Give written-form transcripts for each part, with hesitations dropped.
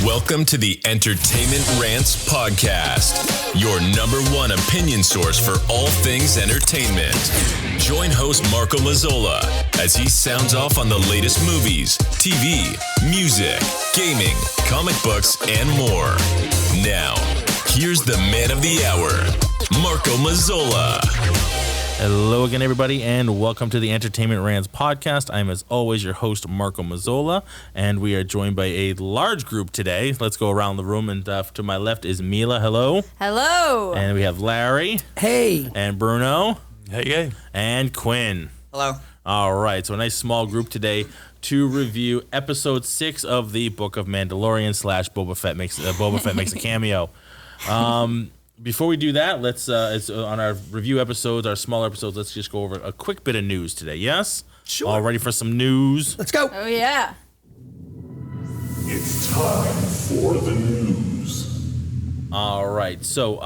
Welcome to the Entertainment Rants Podcast, your number one opinion source for all things entertainment. Join host Marco Mazzola as he sounds off on the latest movies, TV, music, gaming, comic books, and more. Now, here's the man of the hour, Marco Mazzola. Hello again, everybody, and welcome to the Entertainment Rants Podcast. I'm, as always, your host, Marco Mazzola, and we are joined by a large group today. Let's go around the room, and to my left is Mila. Hello. Hello. And we have Larry. Hey. And Bruno. Hey. And Quinn. Hello. All right, so a nice small group today to review Episode 6 of the Book of Mandalorian / Boba Fett makes a cameo. Before we do that, let's it's on our review episodes, our smaller episodes, let's just go over a quick bit of news today. Yes? Sure. All ready for some news? Let's go. Oh, yeah. It's time for the news. All right. So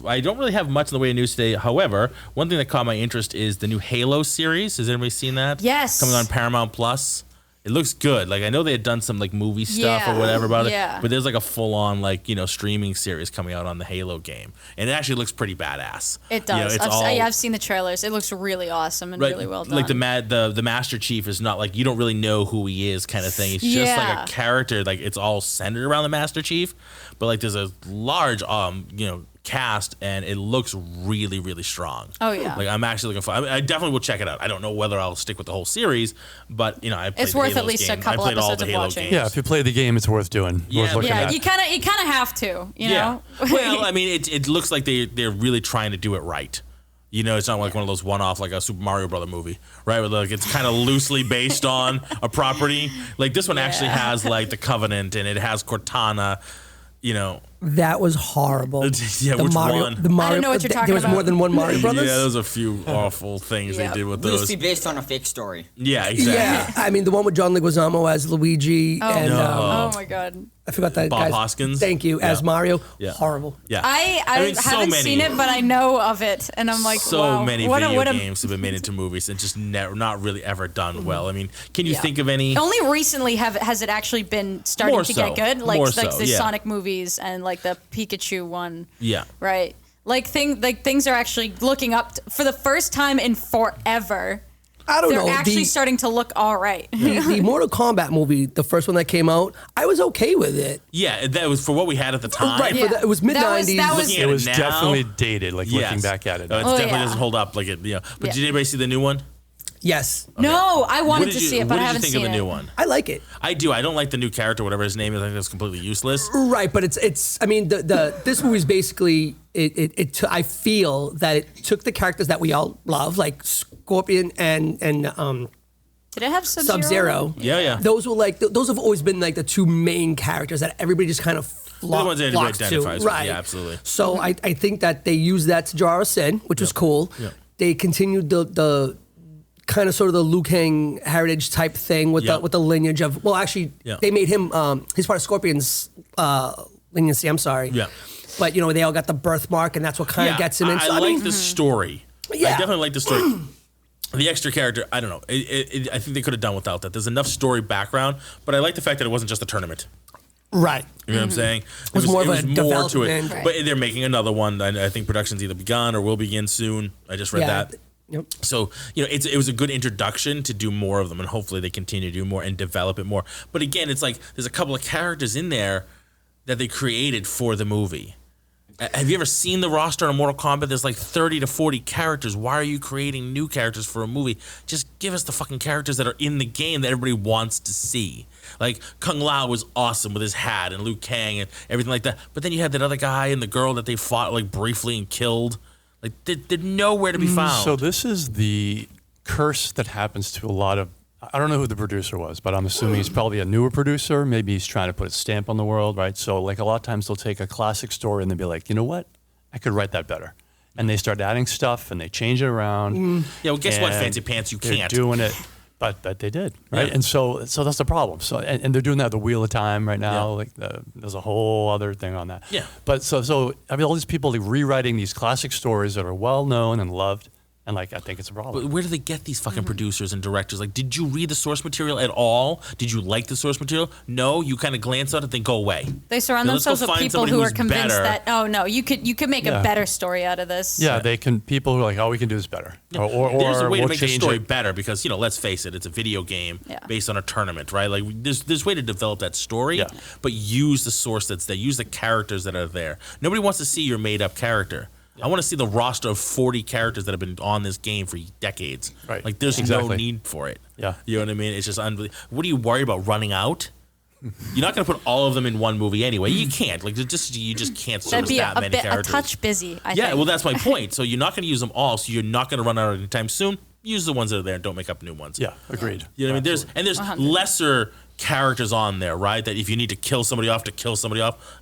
I don't really have much in the way of news today. However, one thing that caught my interest is the new Halo series. Has anybody seen that? Yes. Coming on Paramount Plus. It looks good. Like, I know they had done some like movie stuff or whatever about it, but there's like a full-on like, streaming series coming out on the Halo game, and it actually looks pretty badass. It does. I've seen the trailers. It looks really awesome and really well done. Like the Master Chief is not like, you don't really know who he is kind of thing. It's just like a character. Like, it's all centered around the Master Chief, but like there's a large cast, and it looks really, really strong. Oh yeah. Like, I'm actually looking for. I definitely will check it out. I don't know whether I'll stick with the whole series, but I played it's worth at least a couple episodes of watching. Games. Yeah, if you play the game, it's worth doing. Yeah, worth looking at. You kind of have to. You know. Well, I mean, it looks like they're really trying to do it right. It's not like one of those one-off, like a Super Mario Brother movie, right? Where like it's kind of loosely based on a property. Like, this one actually has like the Covenant, and it has Cortana. That was horrible. Yeah, which one? The Mario. I don't know what you're talking There was about. more than one Mario Brothers. Yeah, there's a few awful things they did with those. Loosely based on a fake story. Yeah, exactly. Yeah, I mean the one with John Leguizamo as Luigi and Oh my god. I forgot that Bob guy's. Hoskins. Thank you, as Mario. Yeah. Horrible. Yeah. I mean, so haven't many. seen it, but I know of it, and I'm like, so wow. many video games have been made into movies and just not really ever done well. I mean, can you think of any? Only recently has it actually been starting to get good, like the Sonic movies and like the Pikachu one. Yeah. Right. Things are actually looking up for the first time in forever. I don't know. They're actually starting to look all right. The Mortal Kombat movie, the first one that came out, I was okay with it. Yeah, that was for what we had at the time. Right. Yeah. It was mid-90s. It was now, definitely dated, like looking back at it. It definitely doesn't hold up like it. But did anybody see the new one? Yes. Okay. No, I wanted to see it, but I haven't seen it. What did you think of the new one? I like it. I do. I don't like the new character, whatever his name is. I think that's completely useless. Right, but it's. I mean, this movie's basically. I feel that it took the characters that we all love, like Scorpion and Did it have Sub-Zero? Yeah. Those were like those have always been like the two main characters that everybody just kind of flocks the ones that everybody to. identifies Right. with. Yeah, absolutely. So I think that they used that to draw us in, which was cool. Yeah. They continued the kind of sort of the Liu Kang heritage type thing with the lineage of. Well, actually, they made him. He's part of Scorpion's lineage. I'm sorry. Yeah. But they all got the birthmark, and that's what kind of gets him in. I like the story. Yeah. I definitely like the story. The extra character, I don't know. I think they could have done without that. There's enough story background, but I like the fact that it wasn't just a tournament. Right. You know what I'm saying? It was more of a to it. development. Right. But they're making another one. I think production's either begun or will begin soon. I just read that. Yep. So, it was a good introduction to do more of them, and hopefully they continue to do more and develop it more. But again, it's like there's a couple of characters in there that they created for the movie. Have you ever seen the roster on Mortal Kombat? There's like 30 to 40 characters. Why are you creating new characters for a movie? Just give us the fucking characters that are in the game that everybody wants to see. Like, Kung Lao was awesome with his hat, and Liu Kang and everything like that. But then you had that other guy and the girl that they fought like briefly and killed. Like, they're nowhere to be found. So this is the curse that happens to a lot of. I don't know who the producer was, but I'm assuming he's probably a newer producer. Maybe he's trying to put a stamp on the world, right? So like a lot of times they'll take a classic story and they'll be like, you know what? I could write that better. And they start adding stuff and they change it around. Yeah, well, guess what, Fancy Pants? You They're can't. doing it, but they did, right? Yeah. And so that's the problem. So and they're doing that at the Wheel of Time right now. Yeah. Like there's a whole other thing on that. Yeah. But so I mean, all these people like, rewriting these classic stories that are well known and loved, And I think it's a problem. But where do they get these fucking producers and directors? Did you read the source material at all? Did you like the source material? No, you kind of glance at it and then go away. They surround themselves with people who are convinced that you could make a better story out of this. Yeah, they can. People who are like, we can do this better. Yeah. Or there's a way to make the story better because let's face it, it's a video game based on a tournament, right? There's a way to develop that story, but use the source that's there. Use the characters that are there. Nobody wants to see your made up character. I want to see the roster of 40 characters that have been on this game for decades. Right. There's no need for it. Yeah. You know what I mean? It's just unbelievable. What are you worried about running out? You're not going to put all of them in one movie anyway. You can't. You just can't service that many characters. A touch busy, I think. Yeah, well, that's my point. So you're not going to use them all, so you're not going to run out anytime soon. Use the ones that are there and don't make up new ones. Yeah, agreed. You know what I mean? There's 100. Lesser characters on there, right? That if you need to kill somebody off,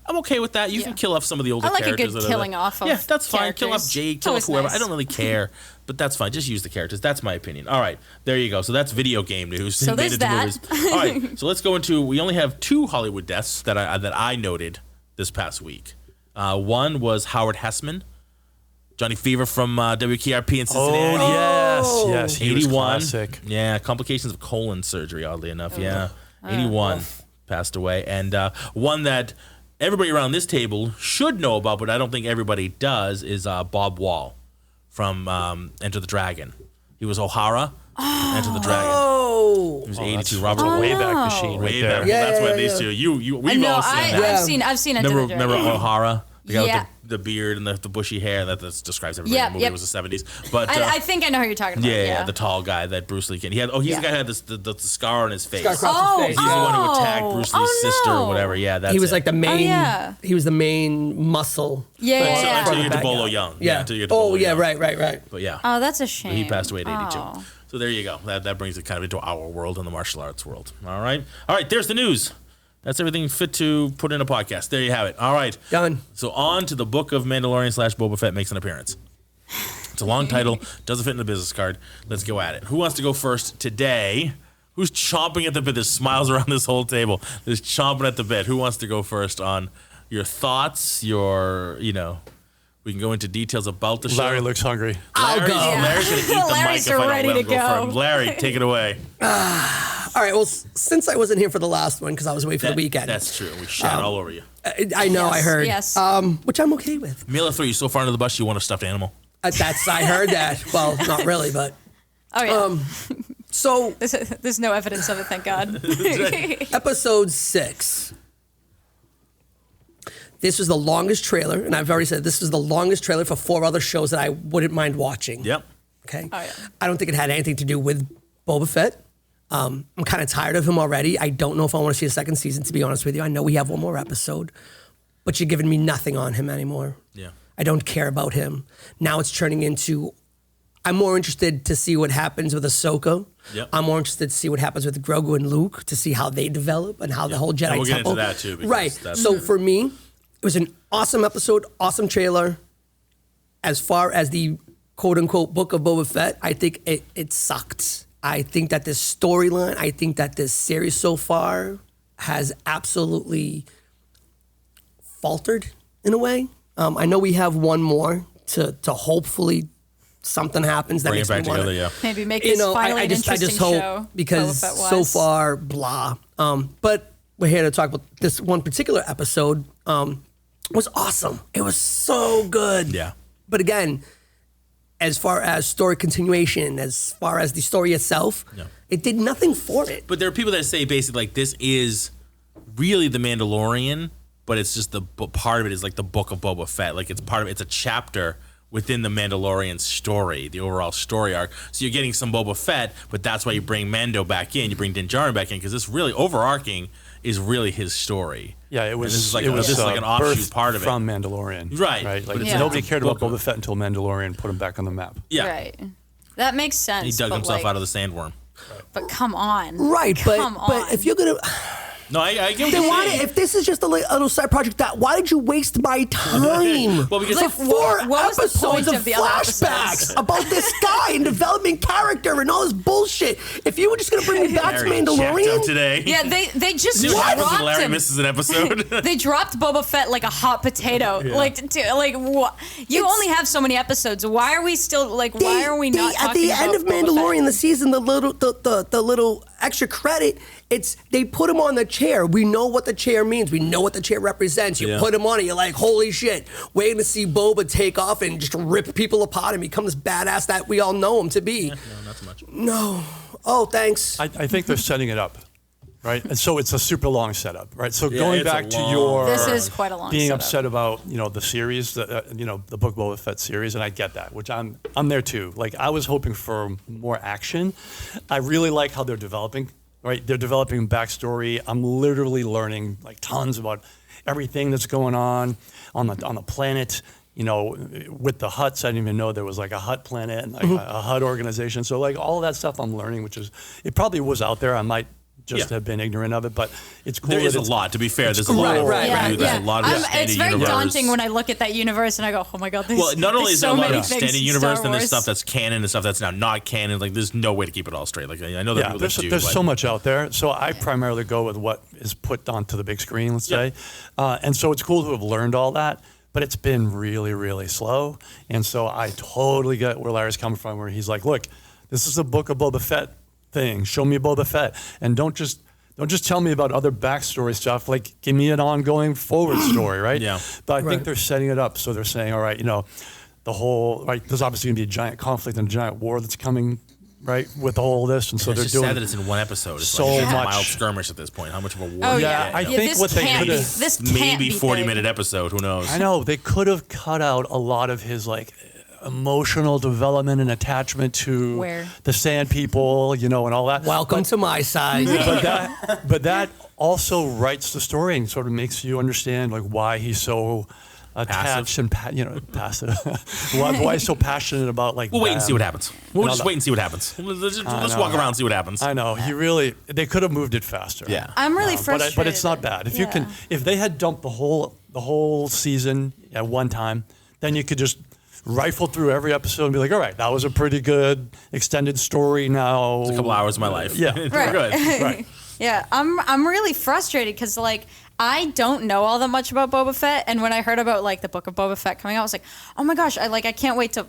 I'm okay with that. You can kill off some of the older characters. I like a good killing off of that's fine. Characters. Kill off Jade, kill off whoever. Nice. I don't really care, but that's fine. Just use the characters. That's my opinion. All right, there you go. So that's video game news. So there's that. Movies. All right, so let's go into. We only have 2 Hollywood deaths that I noted this past week. One was Howard Hessman. Johnny Fever from WKRP in Cincinnati. Oh, yes. He 81. was classic. Yeah, complications of colon surgery, oddly enough. Yeah. 81 passed away. And one that everybody around this table should know about, but I don't think everybody does, is Bob Wall from Enter the Dragon. He was O'Hara. Enter the Dragon. Oh, he was 82. Robert Wayback Machine. Way back. Well, that's why these two. We've all seen that. I've seen Enter the Dragon. Remember O'Hara? The guy with the beard and the bushy hair. That describes everybody in the movie. It was the 70s. But I think I know who you're talking about. Yeah, the tall guy that Bruce Lee can. He's the guy who had the scar on his face. Scar across his face. He's the one who attacked Bruce Lee's sister or whatever. Yeah, that's he was it. the main. He was the main muscle. Until you get to Bolo Young. Until you get to Bolo Young. Right. But yeah. Oh, that's a shame. But he passed away at 82. So there you go. That brings it kind of into our world and the martial arts world. All right. There's the news. That's everything fit to put in a podcast. There you have it. All right. Done. So on to the Book of Mandalorian / Boba Fett makes an appearance. It's a long title. Doesn't fit in the business card. Let's go at it. Who wants to go first today? Who's chomping at the bit? There's smiles around this whole table. There's chomping at the bit. Who wants to go first on your thoughts, we can go into details about the show. Larry looks hungry. I'll go. Larry's going to eat the Larry's mic if I don't ready let him to go go. for him. Larry, take it away. All right. Well, since I wasn't here for the last one because I was away for the weekend. That's true. We shat all over you. I know. Yes, I heard. yes. Which I'm okay with. Meal of 3, you so far under the bus you want a stuffed animal? I heard that. Well, not really, but. Oh yeah. So there's no evidence of it, thank God. Episode 6. This was the longest trailer, and I've already said this was the longest trailer for 4 other shows that I wouldn't mind watching. Yep. Okay. Oh, yeah. I don't think it had anything to do with Boba Fett. I'm kind of tired of him already. I don't know if I want to see a second season, to be honest with you. I know we have one more episode, but you're giving me nothing on him anymore. Yeah. I don't care about him. Now it's turning into, I'm more interested to see what happens with Ahsoka. Yep. I'm more interested to see what happens with Grogu and Luke, to see how they develop and how the whole Jedi and we'll Temple. get into that too. Because right. So for me, it was an awesome episode, awesome trailer. As far as the quote-unquote Book of Boba Fett, I think it sucked. I think that this storyline, I think that this series so far has absolutely faltered in a way. I know we have one more to hopefully something happens that bring makes it back me wanna, together. Yeah. Maybe make this finally I an just interesting hope show. Because so far, blah. But we're here to talk about this one particular episode. Was awesome. It was so good. Yeah. But again, as far as story continuation, as far as the story itself, it did nothing for it. But there are people that say basically this is really the Mandalorian, but it's just part of it is like the Book of Boba Fett. Like it's a chapter within the Mandalorian story, the overall story arc. So you're getting some Boba Fett, but that's why you bring Mando back in, you bring Din Djarin back in, because this really overarching is really his story. Yeah, it was. This is like an birth offshoot part of it from Mandalorian, right? Like nobody cared about Boba Fett until Mandalorian put him back on the map. Yeah, right. That makes sense. He dug himself out of the sandworm. But come on, right? But if you're gonna, No, I get what Then you're why? saying. If this is just a little side project, why did you waste my time? Well, because Like, Four what was the episodes point of of the other flashbacks episodes? about this guy and developing character and all this bullshit. If you were just gonna bring me back to Larry checked out Mandalorian, today. Yeah, they just See what happens when dropped Larry him. misses an episode. They dropped Boba Fett like a hot potato. What? You only have so many episodes. Why are we still why are we not at talking the end of about Boba Mandalorian, Fett? the season, the little extra credit, they put him on the chair. We know what the chair means. We know what the chair represents. You put him on it, you're like, holy shit, waiting to see Boba take off and just rip people apart and become this badass that we all know him to be. No, not so much. No. Oh, thanks. I think they're setting it up, right? And so it's a super long setup, right? So going it's a back to long- your This is quite a long being setup. upset about the series, the Book of Boba Fett series, and I get that, which I'm there too. Like I was hoping for more action. I really like how they're developing. Right, they're developing backstory. I'm literally learning like tons about everything that's going on the planet. With the Hutts, I didn't even know there was like a Hutt planet and like a Hutt organization. So like all of that stuff I'm learning, it probably was out there. I might just have been ignorant of it, but it's cool. There is that a lot, to be fair. There's a lot of Right, overview. There's a lot of It's extended very universe. daunting when I look at that universe and I go, oh my god. Well, not only is there a lot of extended universe, then there's stuff that's that's canon and stuff that's now not canon. Like, there's no way to keep it all straight. Like, I know that people that do. there's but- so much out there. So I primarily go with what is put onto the big screen, let's say. And so it's cool to have learned all that, but it's been really, really slow. And so I totally get where Larry's coming from, where he's like, look, this is a Book of Boba Fett thing. Show me Boba Fett. And don't just tell me about other backstory stuff. Like, give me an ongoing forward story, right? Yeah. But I think they're setting it up. So they're saying, all right, the whole, right, there's obviously going to be a giant conflict and a giant war that's coming, right, with all this. And so It's they're just doing sad that it's in one episode. It's so like, it's much. a mild skirmish at this point. How much of a war? Oh is yeah, it? I think this what they can't be. could've- This can't Maybe be 40-minute episode. Who knows? I know they could have cut out a lot of his like emotional development and attachment to Where? the Sand People, and all that. Welcome to my side. But that also writes the story and sort of makes you understand like why he's so attached and passive. why he's so passionate about like. We'll wait and them. see what happens. We'll And just all wait and see what happens. Let's know. walk around and see what happens. I know they could have moved it faster. Yeah. I'm really frustrated. But it's not bad. If they had dumped the whole season at one time, then you could just rifle through every episode and be like, all right, that was a pretty good extended story. Now It's a couple hours of my life. Yeah. We're Right. good. Right. Yeah, I'm really frustrated because like I don't know all that much about Boba Fett, and when I heard about like the Book of Boba Fett coming out, I was like, oh my gosh, I can't wait to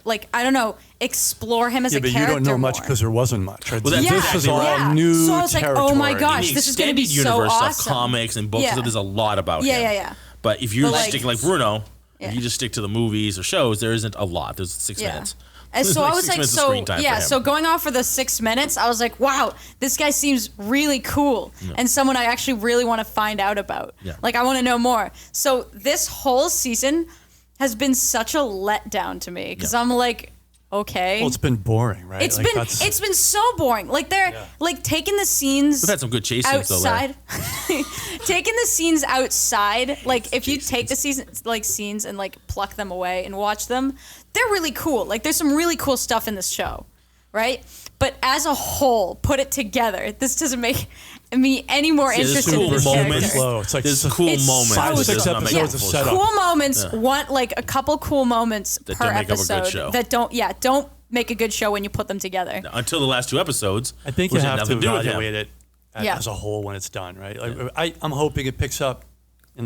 explore him as Yeah, a but character. you don't know much more. because there wasn't much. Right? Well, that's this is all yeah. new So I was like, territory. oh my gosh. In the This is gonna be extended so universe awesome. stuff, comics and books, Yeah. there's a lot about Yeah, him. yeah. But if you But, like- stick like Bruno, Yeah. if you just stick to the movies or shows, there isn't a lot. There's 6 minutes. And so Like I was 6 like, minutes of screen time for him. so going off for the 6 minutes, I was like, wow, this guy seems really cool and someone I actually really want to find out about. Yeah. Like, I want to know more. So this whole season has been such a letdown to me because I'm like, okay. Well, it's been boring, right? It's Like, been so boring. Like they're like taking the scenes We've had some good chase scenes though, Larry. outside, taking the scenes outside. Like if you take the scenes and like pluck them away and watch them, they're really cool. Like there's some really cool stuff in this show, right? But as a whole, put it together, this doesn't make me any more there's interested cool in this moments. character. slow. It's like There's cool It's moments. so It does 6 not make episodes it of full setup. show. Cool moments, want like a couple cool moments That per don't make up a good episode show. that don't make a good show when you put them together. Until the last 2 episodes. I think you which had have to nothing do with him. evaluate it as a whole when it's done, right? Like, I'm hoping it picks up. You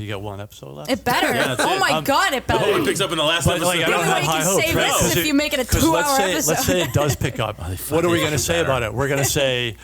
got 1 episode left. It better. that's Oh it. my god, it The whole better. one picks up in the last But, episode. like, I don't The only way have you high can hopes, save right? this 'Cause is if you make it a 'cause 2-hour let's episode. say it does pick up. What are we going to say about it? We're going to say,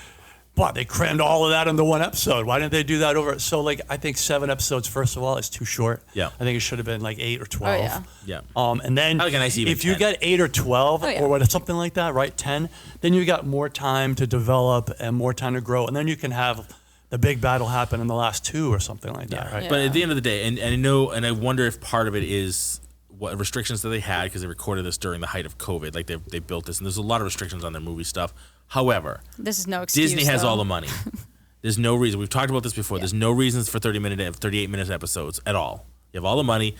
"What? They crammed all of that into 1 episode. Why didn't they do that over?" So, like, I think 7 episodes. First of all, is too short. Yeah. I think it should have been like 8 or 12. yeah. Yeah. And then I like a nice even if you 10. get 8 or 12 Oh, yeah. or something like that, right? 10, then you got more time to develop and more time to grow, and then you can have the big battle happen in the last 2 or something like that, right? But at the end of the day, and I know, and I wonder if part of it is what restrictions that they had because they recorded this during the height of COVID. Like they built this, and there's a lot of restrictions on their movie stuff. However, This is no excuse. Disney has though. all the money. There's no reason. We've talked about this before. There's no reasons for 38-minute episodes at all. You have all the money.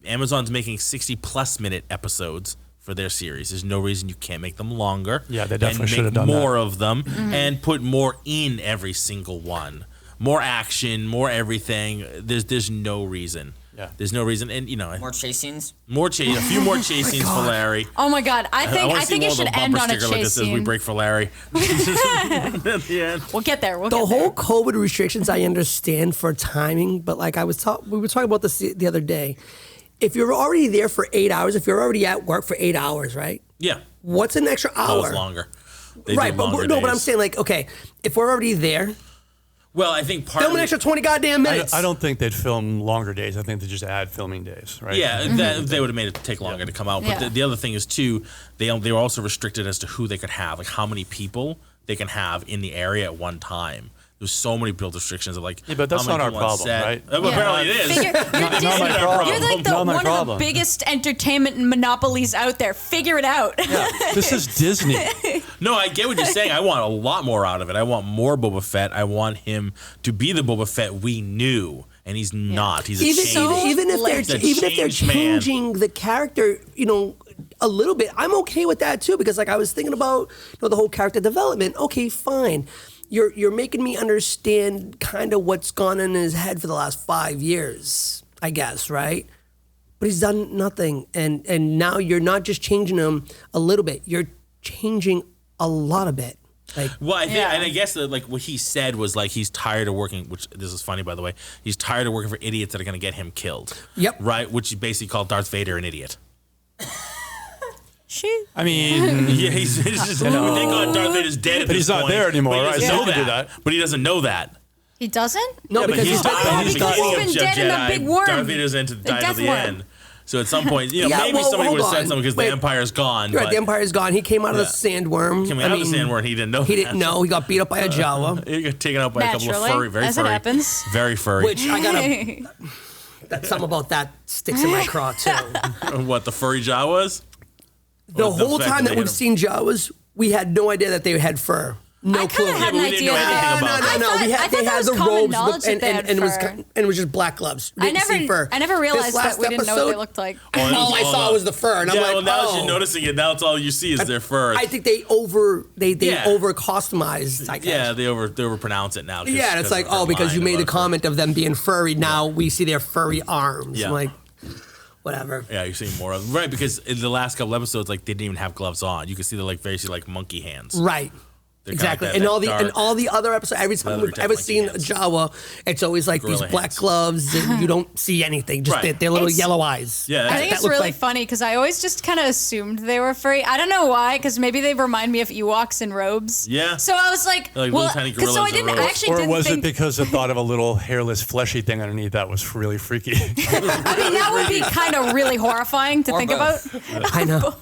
Amazon's making 60+ minute episodes for their series. There's no reason you can't make them longer. Yeah, they definitely and should have make done more that. of them Mm-hmm. and put more in every single one. more action, more everything. There's no reason. Yeah. There's no reason, and More chase scenes. a few more chase scenes for Larry. Oh my God! I think it should end on a like that chase says, "We scene. break for Larry." At the end. We'll get there. The whole COVID restrictions, I understand for timing, but like we were talking about this the other day. If you're already there for 8 hours, if you're already at work for 8 hours, right? Yeah. What's an extra hour? Oh, it's longer. They do Right, but longer no, but I'm days. saying like, okay, if we're already there, Well, I think film an extra 20 goddamn minutes. I don't think they'd film longer days. I think they just add filming days, right? Yeah, they would have made it take longer to come out. But Yeah. the other thing is too, they were also restricted as to who they could have, like how many people they can have in the area at one time. There's so many build restrictions of like. Yeah, but that's how many not our people on problem, set. right? Apparently it is. You're Disney. my problem. You're like Not my one of the problem. biggest entertainment monopolies out there. Figure it out. This is Disney. No, I get what you're saying. I want a lot more out of it. I want more Boba Fett. I want him to be the Boba Fett we knew, and he's not. He's a even, change. even if He's they're a even if they're changed man. changing the character, a little bit, I'm okay with that too, because like I was thinking about the whole character development. Okay, fine. You're making me understand kind of what's gone in his head for the last 5 years, I guess, right? But he's done nothing, and now you're not just changing him a little bit. You're changing a lot of it. Like, Well, I think, Yeah. and I guess that like what he said was like he's tired of working. Which this is funny, by the way. He's tired of working for idiots that are going to get him killed. Yep. Right. Which he basically called Darth Vader an idiot. I mean, Yeah, he's just. Thank God Darth Vader's dead. At But this he's not point. there anymore, But he right? doesn't So know he can do that. that. But he doesn't know that. He doesn't? no, Yeah, but because he's he's not. Oh, He's because the he's king of been dead in Jedi. a big worm. Darth Vader's died death at the worm. end. So at some point, Yeah, maybe well, somebody would have hold said on. something because Wait. the Empire's gone. right, but the Empire's gone. He came out of the sandworm. Came out of the sandworm. He didn't know. He that. didn't know. He got beat up by a Jawa. He got taken out by a couple of Naturally, furry, very as it furry, happens. very furry. Which I gotta. That's something about that sticks in my craw too. What the furry Jawas? The Or whole fact time they that hit we've him. seen Jawas, we had no idea that they had fur. No I clue. kind of had but an we didn't know idea. anything about I that. thought- We I had, thought they that had was the common robes, knowledge that they had and fur. it was just black gloves. We didn't see fur. I never This realized that last we didn't know what they episode, looked like. All I saw was the fur, and I'm Yeah, like, well, now that oh. you're noticing it, now it's all you see is their fur. I think they over Yeah. customized. I guess. Yeah, they over pronounce it now. Yeah, and it's like, oh, because you made the comment of them being furry, now we see their furry arms. Yeah. I'm like, whatever. Yeah, you're seeing more of them. Right, because in the last couple episodes, like they didn't even have gloves on. You can see they're like basically like monkey hands. Right. They're kinda Exactly. like And that all dark the other episodes, every time leather we've type ever monkey seen hands. Jawa, it's always like Gorilla these black hands. gloves and you don't see anything. Just Right. their little It's- yellow eyes. Yeah, I think that it's looks really like- funny because I always just kind of assumed they were furry. I don't know why, because maybe they remind me of Ewoks in robes. Yeah. So I was like, Like well, little tiny 'cause so gorillas I in didn't. robes. I actually or didn't was think. it because the thought of a little hairless, fleshy thing underneath that was really freaky? I mean, that would be kind of really horrifying to think about. I know.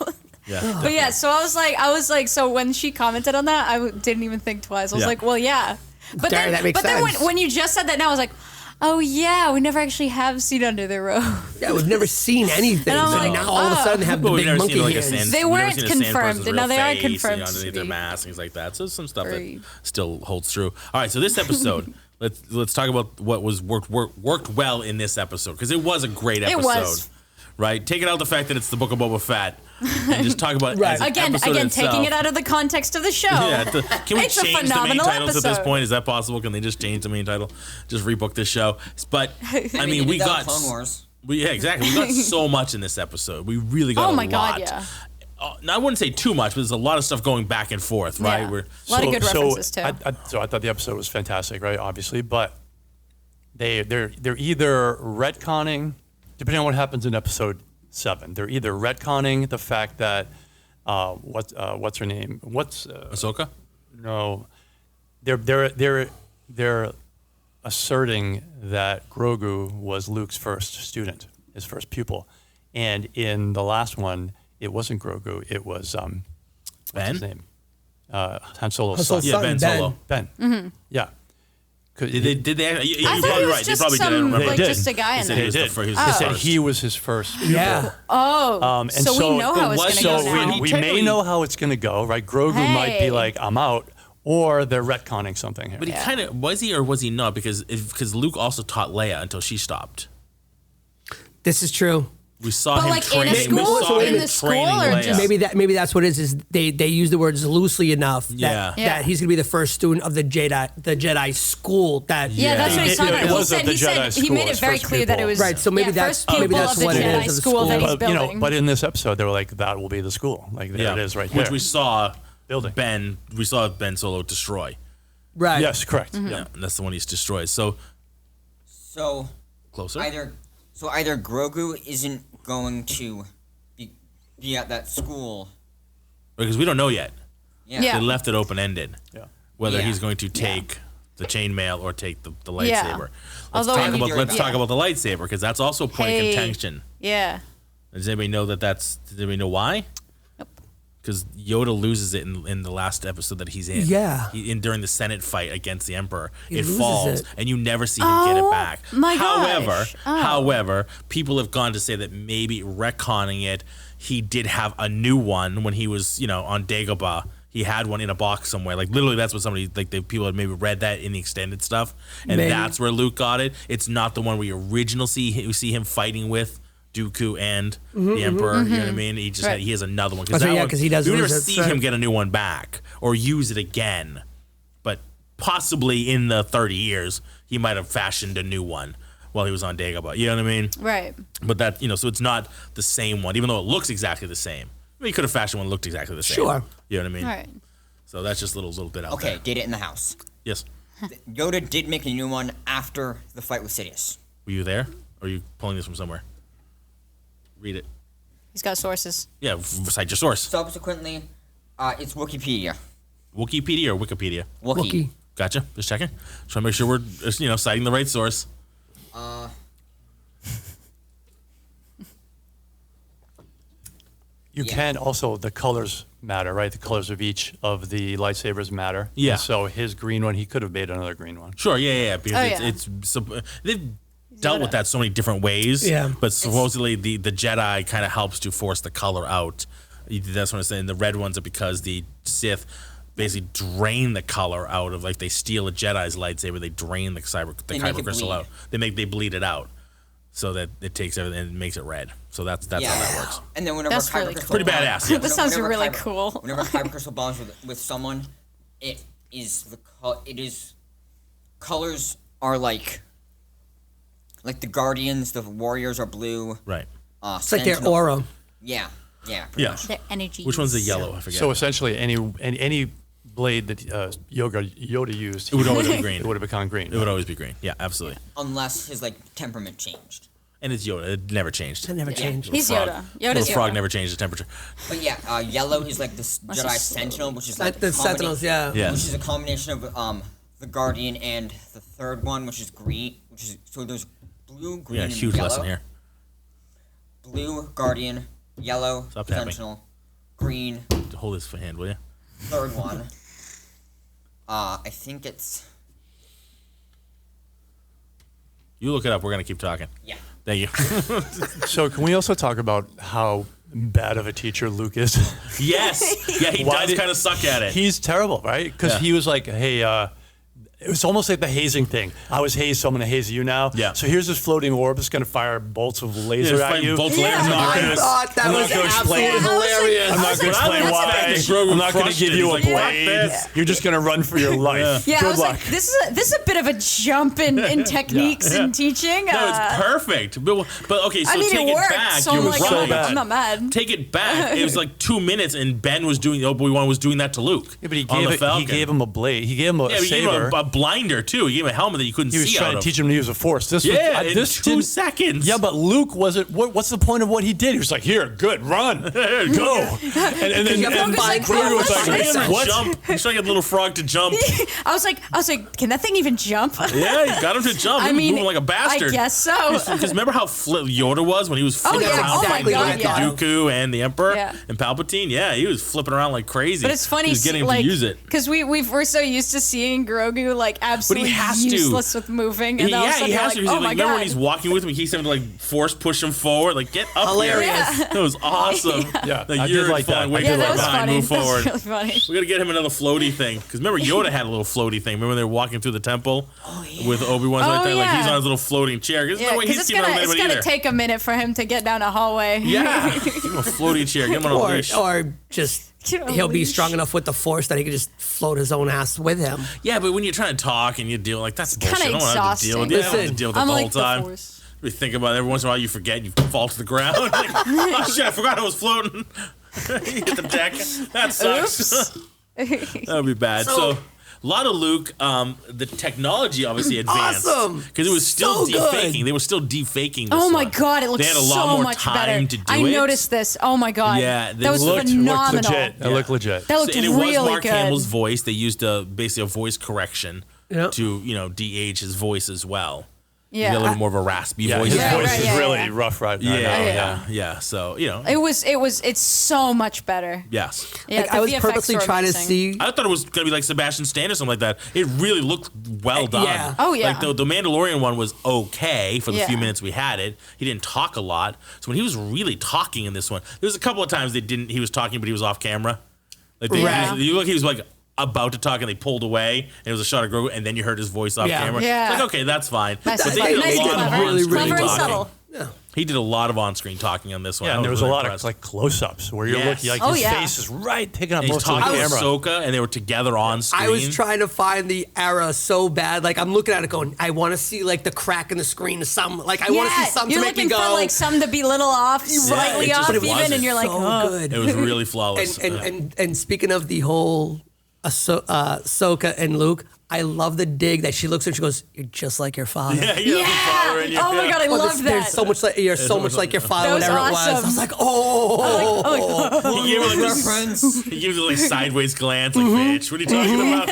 yeah. But yeah, so I was like, so when she commented on that, I didn't even think twice. I was Yeah. like, well, yeah. But Sorry, then, that makes but then sense. when you just said that now, I was like, oh yeah, we never actually have seen under their robe. Yeah, we've never seen anything. And I'm So like, now all of a oh. sudden they have the Well, we've big never monkey seen like a hands. sand. They we've never weren't seen a sand confirmed, person's and now real they are face, confirmed to underneath their be mask, things like that. So some stuff furry. that still holds true. All right, so this episode, let's talk about what was worked well in this episode because it was a great episode. was. Right, taking out the fact that it's the Book of Boba Fett, and just talk about Right. as an Again, episode taking itself. it out of the context of the show. Yeah, can we It's a change the main phenomenal titles at this episode. point? Is that possible? Can they just change the main title? Just rebook this show? But I mean, we did that got with Clone Wars. Yeah, exactly. We got so much in this episode. We really got Oh a my lot. God, yeah. Now, I wouldn't say too much, but there's a lot of stuff going back and forth, right? Yeah. We're, A lot of good references too. So I thought the episode was fantastic, right? Obviously, but they're either retconning, depending on what happens in episode 7. They're either retconning the fact that what's her name? Ahsoka? No, they're asserting that Grogu was Luke's first student, his first pupil, and in the last one, it wasn't Grogu. It was what's Ben? his name? Han Solo's Han son. Solo's Yeah, son, Ben Ben. Solo. Ben. Yeah. Did they? I You're thought probably he was right. They just probably did. I don't some, remember. like, They just a did. guy They in said there. he was the did. fir- he was They the said first. he was his first pupil. Yeah. Oh, And so we know how it's was- going to so go now. we Technically- may know how it's going to go, right? Grogu might be Hey. like, I'm out, or they're retconning something here. But he kind of was he or was he not? Because Luke also taught Leia until she stopped. This is true. We saw But him like training. in a school, we saw in him the school, training or Leia. just Maybe that's what it is they use the words loosely enough that, Yeah. Yeah. that he's gonna be the first student of the Jedi school that Yeah, that's what he's talking It about. wasn't the Jedi He made school, it it's very first clear that it pupil. was Right, so maybe that's- first pupil maybe that's of the what it Jedi is of the school that school. he's But, building. but in this episode, they were like, that will be the school. Like, there it is right there. Which we saw Building. We saw Ben Solo destroy. right. Yes, correct. Mm-hmm. Yeah, and that's the one he's destroyed. So So closer. either Grogu isn't going to be at that school. Because we don't know yet. Yeah. Yeah. They left it open ended. Yeah. Whether Yeah. he's going to take the chainmail or take the lightsaber. Yeah. Let's Although talk you- about let's Yeah. talk about the lightsaber because that's also a point of contention. Yeah. Does anybody know does anybody know why? Nope. Because Yoda loses it in the last episode that he's in. Yeah. During the Senate fight against the Emperor, He it loses falls, it. and you never see him get it back. my However, gosh. Oh. however, people have gone to say that maybe retconning it, he did have a new one when he was, on Dagobah. He had one in a box somewhere. Like literally, that's what somebody people had maybe read that in the extended stuff, and Maybe. that's where Luke got it. It's not the one we see him fighting with Dooku and the Emperor. You know what I mean? He just Right. he has another one. Oh, so yeah, 'cause he does We never lose it, see right. him get a new one back or use it again, but possibly in the 30 years he might have fashioned a new one while he was on Dagobah. You know what I mean? Right. But that so it's not the same one, even though it looks exactly the same. I mean, he could have fashioned one that looked exactly the same. Sure. You know what I mean? All right. So that's just a little bit out Okay, there. did it in the house. Yes. Yoda did make a new one after the fight with Sidious. Were you there? Or are you pulling this from somewhere? Read it. He's got sources. Yeah, cite your source. Subsequently, it's Wikipedia. Wikipedia or Wikipedia? Wookiee. Gotcha. Just checking. Trying to make sure we're citing the right source. You can also, the colors matter, right? The colors of each of the lightsabers matter. Yeah. And so his green one, he could have made another green one. Sure. Yeah. Because Oh, yeah. they've dealt with that so many different ways. Yeah. But supposedly the Jedi kind of helps to force the color out. That's what I'm saying. The red ones are because the Sith basically drain the color out of, like, they steal a Jedi's lightsaber, they drain the They make kyber it crystal bleed. out. They bleed it out so that it takes everything and makes it red. So that's how that works. And then whenever That's kyber really crystal Pretty bond- badass, yeah. That sounds whenever really kyber- cool. Whenever kyber crystal bonds with someone, colors are like the Guardians, the Warriors are blue. Right. It's like their aura. Yeah. pretty Yeah. much. Their energy. Which one's the yellow? I forget. So essentially, any blade that Yoda used, It would always be green. It would have become green. It would always be green. Yeah, absolutely. Unless his temperament changed. And it's Yoda. It never changed. That never changed. He's Frog. Yoda. Little Yoda's frog Yoda. never changed the temperature. But yeah, yellow is like this Must Jedi be slow. Sentinel, which is Like like the a Sentinels, yeah. Yeah. Which is a combination of the Guardian and the third one, which is green. So there's blue, green, Yeah, and huge yellow. lesson here. Blue, Guardian, yellow, Stop tapping. Sentinel, green, Hold this for hand, will you? third one. I think it's You look it up. We're gonna keep talking. yeah. Thank you. So can we also talk about how bad of a teacher Luke is? Yes. Yeah, he Why does did- kind of suck at it. He's terrible, right? Because Yeah. he was like, hey, it was almost like the hazing thing. I was hazed, so I'm going to haze you now. Yeah. So here's this floating orb that's going to fire bolts of laser it's at fighting you. bolts of Yeah. lasers I'm not at gonna- you. thought that I'm not was gonna explain absolutely it. hilarious. I'm not going to explain why. Grogu I'm not going to crushed give it. you a He's like, "Fuck blade. this." You're just going to run for your life. Yeah, I Good was luck. like, this is a bit of a jump in techniques and teaching. No, it's perfect. But okay, so I mean, take it it worked. back. So You're I'm like, so right. bad. I'm not mad. Take it back. It was like 2 minutes, and Ben was doing. Obi-Wan was doing that to Luke. Yeah, but he on the gave, Falcon. him a blade. He gave him a Yeah, he gave saber. him a blinder too. He gave him a helmet that you couldn't He was see trying out to of. teach him to use the Force. This Yeah, was, in this 2 didn't- seconds. Yeah, but Luke wasn't. What's the point of what he did? He was like, "Here, good, run, go." And then You have to and find Grogu was Grogu like, He's trying to "What?" jump. He's trying to get the little frog to jump. I was like, can that thing even jump? Yeah, you got him to jump. He I was mean, moving like a bastard. I guess so. Because remember how Yoda was when he was flipping yeah. around Oh my fighting God, yeah. Dooku and the Emperor Yeah. and Palpatine? Yeah, he was flipping around like crazy. But it's funny, He was getting him like, to use it. because we're so used to seeing Grogu like absolutely has to. useless with moving, and all of a sudden he you're has like, to. oh my Remember god. when he's walking with him, he keeps having to like force push him forward, like get up Hilarious. there. That was awesome. Yeah, Like, I you're did like falling that. way I too did that far was behind. funny. Move forward. That's really funny. We gotta get him another floaty thing because remember Yoda had a little floaty thing. Remember when they were walking through the temple with Obi-Wan Oh, like that. Like yeah. he's on his little floating chair. There's Yeah, no way because he's it's keeping up with gonna anybody either. take a minute for him to get down a hallway. Yeah, give him a floaty chair. Get him on a leash. Or just Get on a he'll be leash. strong enough with the force that he can just float his own ass with him. Yeah, but when you're trying to talk and you deal like that's bullshit. kinda I don't have to deal with it. I don't have to exhausting. deal with it I'm the like whole the time. Force. We think about it every once in a while. You forget. You fall to the ground. Like, oh shit! I forgot I was floating. You hit the deck. That sucks. That would be bad. So, a lot of Luke. The technology obviously advanced Awesome. because it was still So good. defaking. They were still defaking. This Oh my one. god, it looks They had a lot so more much time better. to do I it. noticed this. Oh my god. Yeah, they that was looked phenomenal. legit. It looked legit. That looked and it really was Mark good. Hamill's voice. They used basically a voice correction Yeah. to de-age his voice as well. Yeah. He got a little more of a raspy Yeah, voice. his Yeah, voice right, is yeah, really yeah. rough right now. Yeah. So It's so much better. yes. Yeah, Like, the I was VFX purposely were trying to amazing. see. I thought it was gonna be like Sebastian Stan or something like that. It really looked well done. yeah. Oh, yeah. Like the Mandalorian one was okay for the Yeah. few minutes we had it. He didn't talk a lot. So when he was really talking in this one, there was a couple of times he was talking, but he was off camera. Like Right. he was like about to talk and they pulled away and it was a shot of Grogu and then you heard his voice off Yeah. camera. Yeah. It's like, okay, that's fine. Nice But and they did nice a and lot of clever. on-screen Clever and talking. subtle. He did a lot of on-screen talking on this one. Yeah, I and there was really a lot impressed. of like close-ups where you're Yes. looking like Oh, his yeah. face is right taking up And he's most of the talking camera. with Ahsoka and they were together on screen. I was trying to find the era so bad. Like I'm looking at it going, I want to see like the crack in the screen to some. Like I want to see something you're to make me looking go. for like some to be little off, slightly it just off even, wasn't. and you're like, so oh. good. It was really flawless. And speaking of the whole Ahsoka and Luke, I love the dig that she looks at. She goes, "You're just like your father." yeah, you have the power in you. Oh my god, I Oh, love that. There's so much like you're so much like your father. That was Whatever it was, I awesome. was like, oh. He gave her like this, he gave her like sideways glance, like, bitch, what are you talking about?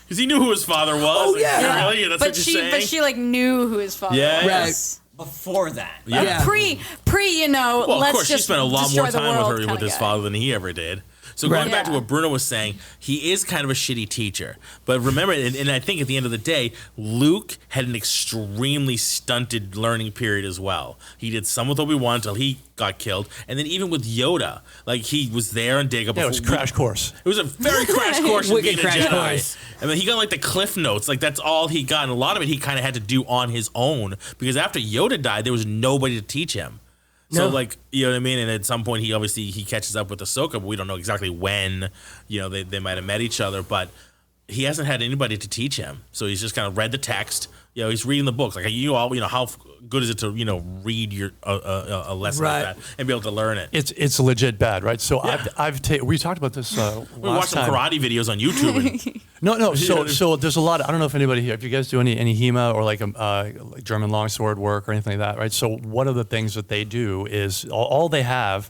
Because he knew who his father was. Oh, Like, yeah. really? That's but what you're saying? she like knew who his father Yeah. was. Before that. Yeah. Pre, Well, of let's course, she just spent a lot destroy more the time world with kinda his guy. father than he ever did. So going back to Yeah. what Bruno was saying, he is kind of a shitty teacher. But remember, and I think at the end of the day, Luke had an extremely stunted learning period as well. He did some with Obi-Wan until he got killed. And then even with Yoda, like he was there on Dagobah. Yeah, it was a crash course. It was a very crash course in Wicked being a crash Jedi. course. I mean, he got like the cliff notes. Like that's all he got. And a lot of it he kind of had to do on his own because after Yoda died, there was nobody to teach him. So No. like, you know what I mean? And at some point he catches up with Ahsoka, but we don't know exactly when, they might have met each other, but he hasn't had anybody to teach him. So he's just kind of read the text. He's reading the books. Like how good is it to, read your a lesson Right. like that and be able to learn it. It's legit bad, right? So Yeah. we talked about this We last watched some time. karate videos on YouTube. And, No. So there's a lot. I don't know if anybody here, if you guys do any HEMA or like like German longsword work or anything like that, right? So one of the things that they do is all they have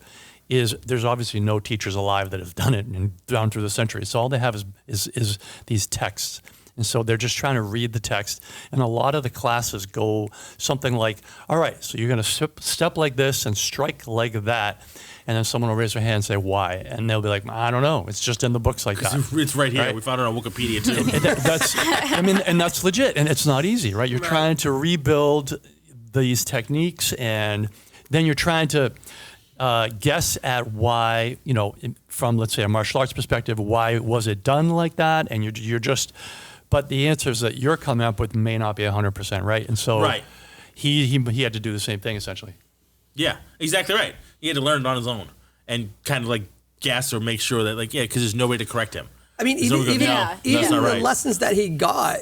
is there's obviously no teachers alive that have done it and down through the centuries. So all they have is these texts. And so they're just trying to read the text. And a lot of the classes go something like, all right, so you're going to step like this and strike like that. And then someone will raise their hand and say, why? And they'll be like, I don't know. It's just in the books like that. it's right here. Right. We found it on Wikipedia too. And that's legit. And it's not easy, right? You're trying to rebuild these techniques and then you're trying to guess at why, from let's say a martial arts perspective, why was it done like that? And you're just, but the answers that you're coming up with may not be 100% right. And so Right. he had to do the same thing essentially. Yeah, exactly right. He had to learn it on his own and kind of like guess or make sure that because there's nobody to correct him. I mean, There's even nobody even, to go, no, even that's not the right. lessons that he got.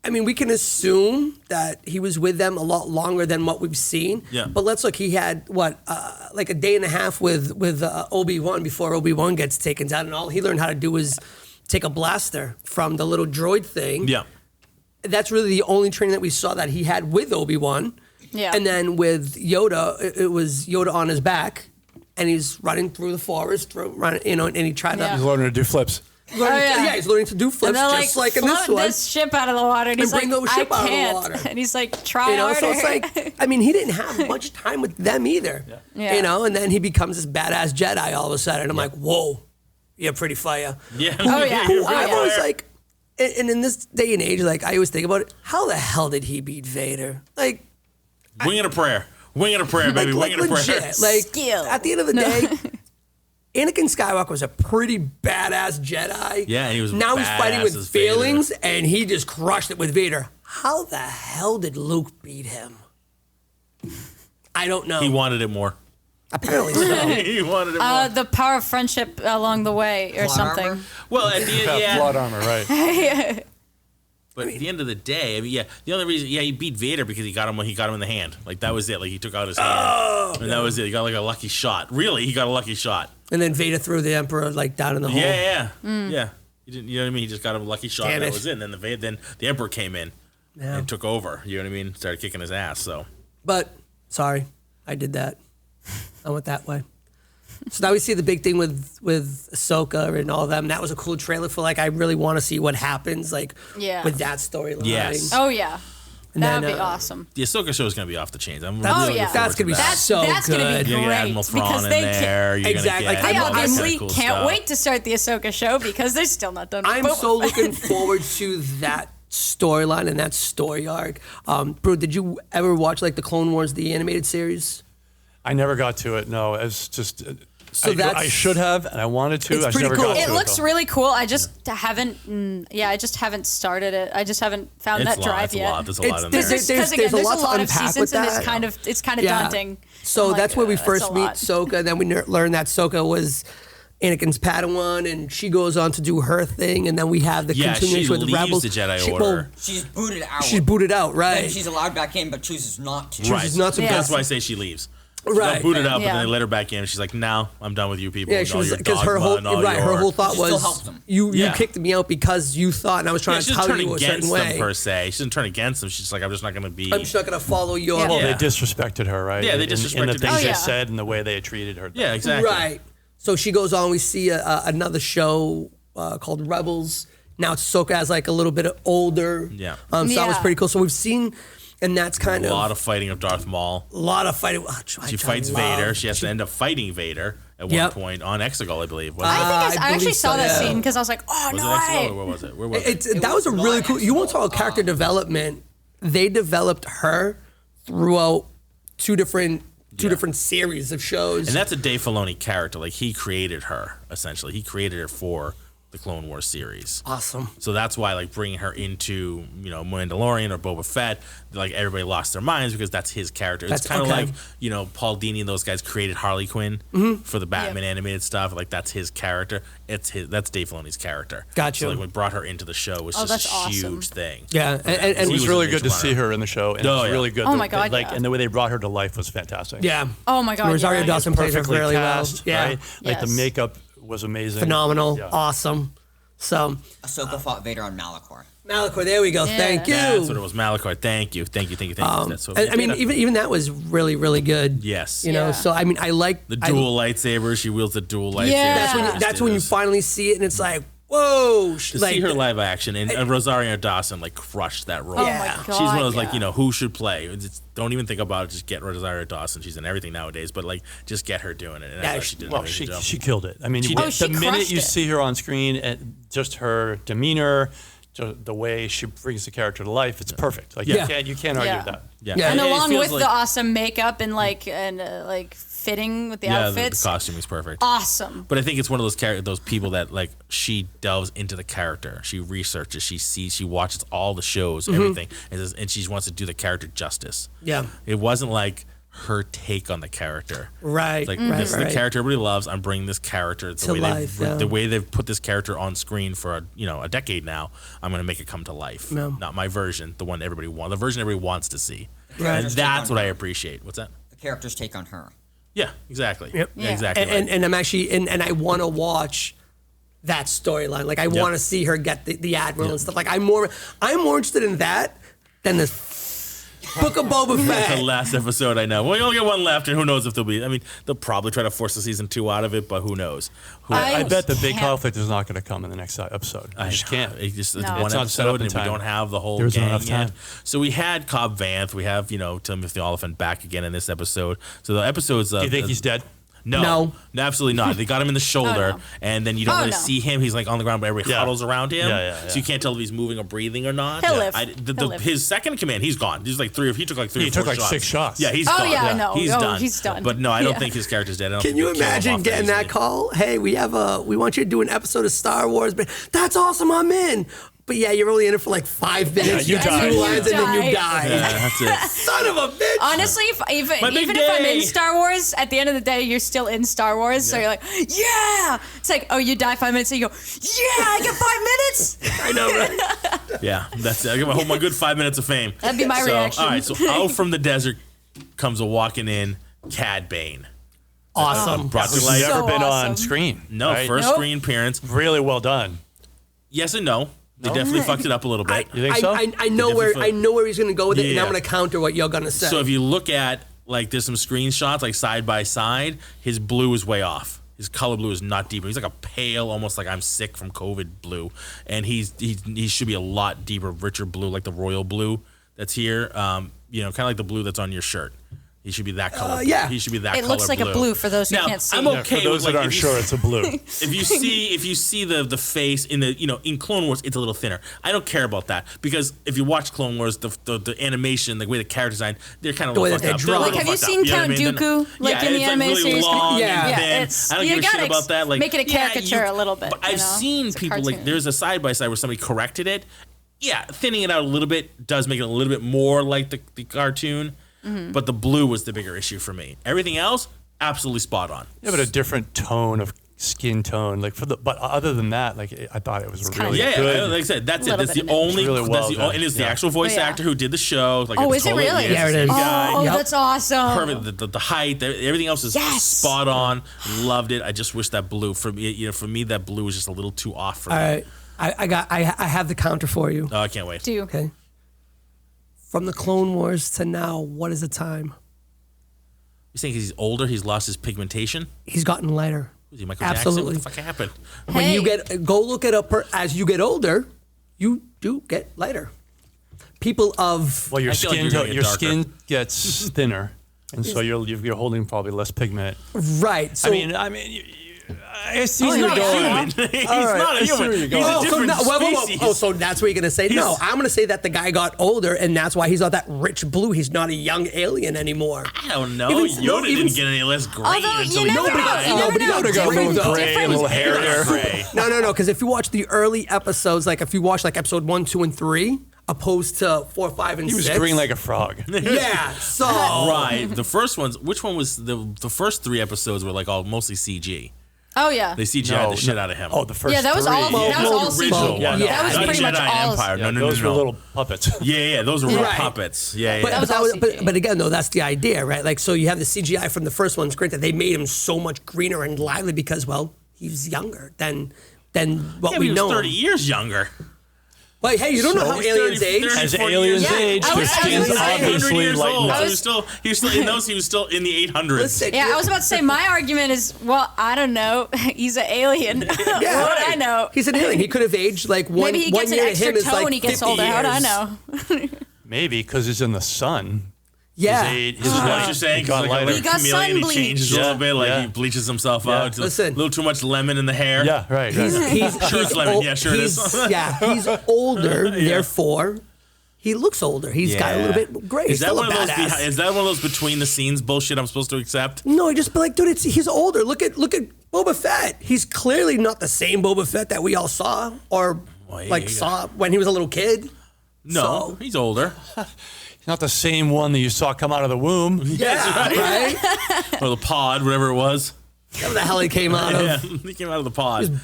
I mean, we can assume that he was with them a lot longer than what we've seen. Yeah. But let's look. He had like a day and a half with Obi-Wan before Obi-Wan gets taken down, and all he learned how to do was take a blaster from the little droid thing. Yeah. That's really the only training that we saw that he had with Obi-Wan. Yeah. And then with Yoda, it was Yoda on his back, and he's running through the forest, and he tried Yeah. He's to. learning to do flips. He's learning to do flips And they're just like in this float one. this ship out of the water, and he's bring like, the I ship out of the can't. water. And he's like, try harder. So it's like, I mean, he didn't have much time with them either. Yeah. And then he becomes this badass Jedi all of a sudden. I'm like, whoa, you're pretty fire. Yeah. Oh, yeah. Who Oh, I've yeah. always like, and in this day and age, like I always think about it, how the hell did he beat Vader? Like, Wing it a prayer. Wing it a prayer, baby. Wing it a prayer. legit. Like, Skill. at the end of the day, Anakin Skywalker was a pretty badass Jedi. Yeah, and he was now he's fighting with badass as failings, and he just crushed it with Vader. How the hell did Luke beat him? I don't know. He wanted it more. Apparently so. He wanted it more. The power of friendship along the way, or Plot something. armor? Well, at the end, yeah. Plot armor, right? But at the end of the day, I mean, yeah, the only reason, he beat Vader because he got him in the hand. Like, that was it. Like, he took out his hand. And that was it. He got, like, a lucky shot. Really, he got a lucky shot. And then Vader threw the Emperor, like, down in the hole. Yeah. Yeah. He didn't, you know what I mean? He just got a lucky shot. Damn And that it. was it. And then the Emperor came in Yeah. and took over. You know what I mean? Started kicking his ass, so. But, sorry, I did that. I went that way. So now we see the big thing with Ahsoka and all of them. That was a cool trailer for, like, I really want to see what happens, like, Yeah. with that storyline. Yes. Oh yeah, And that would then, be awesome. The Ahsoka show is going to be off the chains. I'm That's- really yeah. looking forward That's gonna be to that. so That's good. gonna be You're great going to get Admiral Thrawn because in they there. You're Exactly. Gonna get Like, They all kinds of obviously cool can't stuff. wait to start the Ahsoka show because they're still not done. With I'm Boba so Fett. looking forward to that storyline and that story arc. Bro, did you ever watch, like, the Clone Wars, the animated series? I never got to it. No, it's just. So I that's- should have, and I wanted to. It's I just pretty never cool. got to It it. looks though. really cool. I just haven't. I just haven't started it. I just haven't found It's that a lot. drive It's a yet. lot. There's a lot in There's- there. Because there's again, a there's lot a to lot of unpack with seasons, and that. it's kind of daunting. So I'm that's like, where we it's first a meet lot. Ahsoka. Then we learn that Ahsoka was Anakin's Padawan, and she goes on to do her thing. And then we have the Yeah, she continuation with the leaves Rebels. the Jedi Order. She's booted out. She's booted out, Then right? she's allowed back in, but chooses not to. Right. Chooses not to. Yeah. That's why I say she leaves. She Right. got booted out, but Yeah. then they let her back in. She's like, "No, I'm done with you people." Yeah, and she all was your because her dogma whole and all right. Her your- whole thought She still was helps them. you Yeah. kicked me out because you thought, and I was Yeah, trying she to doesn't tell turn you a certain against them way. per se. She doesn't turn against them. She's just like, I'm just not going to be. I'm just not gonna follow your. Yeah. Well, Yeah. they disrespected her, right? Yeah, they In the disrespected things her. Oh, they yeah. said and the way they treated her. Yeah, exactly. Right. So she goes on. We see another show called Rebels. Now it's Ahsoka as like a little bit older. Yeah. So that was Yeah. pretty cool. So we've seen, and that's kind A of lot of fighting of Darth Maul. a lot of fighting. She fights Vader. She has to end up fighting Vader at one Yep. point on Exegol, I believe. I think I actually believe saw so, that yeah. scene because I was like, oh Was no it Exegol or way. where was it? Where was it? That was a was really not cool. You want to talk Exegol. character development? They developed her throughout two different series of shows. And that's a Dave Filoni character. Like, he created her, essentially. He created her for the Clone Wars series. awesome. So that's why, like, bringing her into, Mandalorian or Boba Fett, like, everybody lost their minds because that's his character. It's That's- kind of okay. like, Paul Dini and those guys created Harley Quinn for the Batman animated stuff. Like, that's his character. That's Dave Filoni's character. Gotcha. So, like, when we brought her into the show, it was just that's a awesome. huge thing. Yeah, and It He was was really a good to big see runner. her in the show, and Oh, it was yeah. really good. Oh my God, Like, yeah. and the way they brought her to life was fantastic. yeah. Oh my god. Rosario yeah. Dawson plays her Perfectly really cast, well. Yeah, right? Like the Yes. makeup was amazing. phenomenal, Yeah. awesome. So Ahsoka fought Vader on Malachor. Malachor, there we go. Yeah. Thank you. That's what it was. Malachor. Thank you. That's what I mean, even that was really, really good. yes. You know, Yeah. so I mean, I like The dual lightsaber. She wields the dual lightsaber. Yeah. That's when you finally see it, and it's like, whoa! to see her live action, and Rosario Dawson like crushed that role. Oh Yeah. my god. She's one of those like yeah. who should play. Don't even think about it. Just get Rosario Dawson. She's in everything nowadays, but like just get her doing it. And Yeah, I thought she did. an Well, amazing job. she killed it. I mean, She the did. she minute crushed you it. see her on screen, and just her demeanor, the way she brings the character to life, it's perfect. Like Yeah. you can't argue Yeah. with that. Yeah, Yeah. And it along feels with the awesome makeup and like fitting with the the outfits, costume is perfect. awesome. But I think it's one of those people that like she delves into the character. She researches. She sees. She watches all the shows, everything, and she wants to do the character justice. Yeah. It wasn't like her take on the character. Right, Like right, this is right. the character everybody loves. I'm bringing this character To life, yeah. the way they've put this character on screen for a decade now. I'm going to make it come to life. Yeah. Not my version, the one everybody wants, the version everybody wants to see. Right. And that's what I appreciate. What's that? The character's take on her. Yeah, exactly. Yep. Yeah, Yeah. exactly. And I'm actually and I want to watch that storyline. Like I want to see her get the admiral and stuff. Like I'm more interested in that than this Book of Boba The Fett. last episode, I know. We only get one left, and who knows if there'll be. I mean, they'll probably try to force a season 2 out of it, but who knows? I bet the big can't- conflict is not going to come in the next episode. I just can't. It's just it's No. one It's not set up episode, in and we time. don't have the whole There's not gang enough yet. time. So we had Cobb Vanth. We have Timothy Oliphant back again in this episode. So the episodes. Do you think he's dead? No. Absolutely not. They got him in the shoulder, no. and then you don't really no. see him. He's like on the ground, but everybody Yeah. huddles around him, Yeah. so you can't tell if he's moving or breathing or not. He'll live. The, He'll live. His second command, he's gone. He's like he took like three He or four took like shots. 6 shots. Yeah, he's Oh, gone. yeah, no. He's Oh, done. he's done. But no, I don't Yeah. think his character's dead. I don't Can think you they kill him imagine off getting that easily. call? Hey, we want you to do an episode of Star Wars, but that's awesome, I'm in. But yeah, you're only in it for like 5 minutes. you you die. have 2 lines and then you Die. die. Yeah, that's it. Son of a bitch. Honestly, even My big if I'm in day. Star Wars, at the end of the day, you're still in Star Wars. So you're like, yeah. It's like, oh, you die 5 minutes, so you go, yeah, I get 5 minutes. I know, right? Yeah, that's it. I got my good 5 minutes of fame. That'd be my reaction. All right, so out from the desert comes a walking in Cad Bane. Awesome. Brought to Who's life. never been awesome. on screen. No, right? first Nope. screen appearance. Really well done. Yes and no. They definitely fucked it up a little bit. You think so? I know where he's gonna go with it, and Yeah. I'm gonna counter what you're gonna say. So if you look at like there's some screenshots like side by side, his blue is way off. His color blue is not deeper. He's like a pale, almost like I'm sick from COVID blue, and he should be a lot deeper, richer blue, like the royal blue that's here. Kind of like the blue that's on your shirt. He should be that color. yeah. He should be that It color looks like a blue for those who now, can't see. I'm Yeah, okay for those with that like, aren't if you- sure, it's a blue. if you see the face in in Clone Wars, it's a little thinner. I don't care about that because if you watch Clone Wars, the animation, the way the character design, they're kind of The way fucked that up. they They're a draw. little Like, have you fucked seen up, know what Count I mean? Dooku, like, yeah, in the it's animated really series? long Yeah. and thin. it's I don't you give a shit gotta about that. Like, make it a caricature a little bit. But I've seen It's a people like cartoon. there's a side by side where somebody corrected it. Yeah, thinning it out a little bit does make it a little bit more like the cartoon. Mm-hmm. But the blue was the bigger issue for me. Everything else, absolutely spot on. Yeah, but a different tone of skin tone. But other than that, I thought it was kinda really Yeah, good. like I said, that's it. Little That's the bit of only. Really well that's the, done. and it's the Yeah. actual voice Oh, yeah. actor who did the show. Like, Oh, it's is it totally- really? Yeah, There it's it the is. same guy. Oh, Yep. that's awesome. Perfect. The height, everything else is Yes. spot on. Loved it. I just wish that blue for me. For me, that blue was just a little too off for me. All right, I have the counter for you. Oh, I can't wait. Do Okay. From the Clone Wars to now, what is the time? You think he's older? He's lost his pigmentation? He's gotten lighter. Was he Michael Absolutely. Jackson? What the fuck happened? When you Hey. go look it up as you get older, you do get lighter. People of Well, your I feel like skin you're gonna get darker. skin gets thinner, and so you're holding probably less pigment. right. So I see where he's you're not going. human. He's All right, not I a see where human. you're He's going. a Oh, different species. so that's what you're gonna say? No, I'm gonna say that the guy got older, and that's why he's not that rich blue. He's not a young alien anymore. I don't know. Even- no, Yoda even- didn't get any less green Although until you he never died. know. Nobody got got a little Different- gray, a different- little hair there. Gray. No, because if you watch the early episodes, like if you watch like episode 1, 2, and 3, opposed to 4, 5, and He was 6, green like a frog. yeah. So Right. The first ones. Which one was the first 3 episodes were like all mostly CG. Oh yeah. They CGI'd the shit out of him. Oh, the first Yeah, that was all. three. That was all CG. original Yeah, one. no, That was Not pretty Jedi much all. Empire. Yeah, No, those no. were little puppets. Yeah, those were real Right. puppets. Yeah, But, yeah. was but, all that was, CG. but again, though, that's the idea, right? Like, so you have the CGI from the first ones. Granted, they made him so much greener and lively because, well, he was younger than what Yeah, we he was know. 30 years younger. Like, hey, you don't know how He's aliens 30, age. 30, As 40 aliens years old. age, I their was- I skin's was- 800 obviously years old. lightened So up. he was still in those. He was still in the 800s. Listen, Yeah, I was about to say my argument is, well, I don't know. He's an alien. Yeah, what would I right. know? He's an alien. He could have aged like one, Maybe he one gets an year to extra him is toe like when he gets 50 older. How would I years. know? Maybe because he's in the sun. Yeah. His What light you're saying? got Like lighter. a He got chameleon, sun he bleach. changes a Yeah, little bit. Like yeah. he bleaches himself Yeah. out. Listen. A little too much lemon in the hair. Yeah, right. He's Sure it's lemon. Yeah, sure it is. he's older, therefore he looks older. He's got a little bit gray. Is He's that still one a of those? badass. Is that one of those between the scenes bullshit I'm supposed to accept? No, he just be like, dude, he's older. Look at Boba Fett. He's clearly not the same Boba Fett that we all saw or yeah. saw when he was a little kid. No, So- he's older. He's not the same one that you saw come out of the womb. Yeah, right? Or the pod, whatever it was. Whatever the hell he came out Yeah, of. he came out of the pod.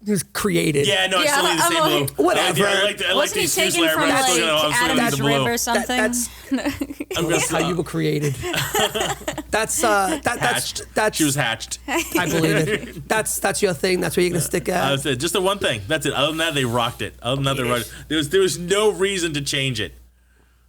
He was created. Yeah, no, it's Yeah, still in the I'm same like, blue. whatever. I like the Wasn't he excuse taken layer, from but I'm like still gonna Adam's use the blue. rib or something? That's I'm gonna how you were created. hatched. That's She was hatched. I believe it. That's your thing. That's where you're gonna stick at. That's it. Just the one thing. That's it. Other than that, they rocked it. Other than that, they rocked it. There was no reason to change it.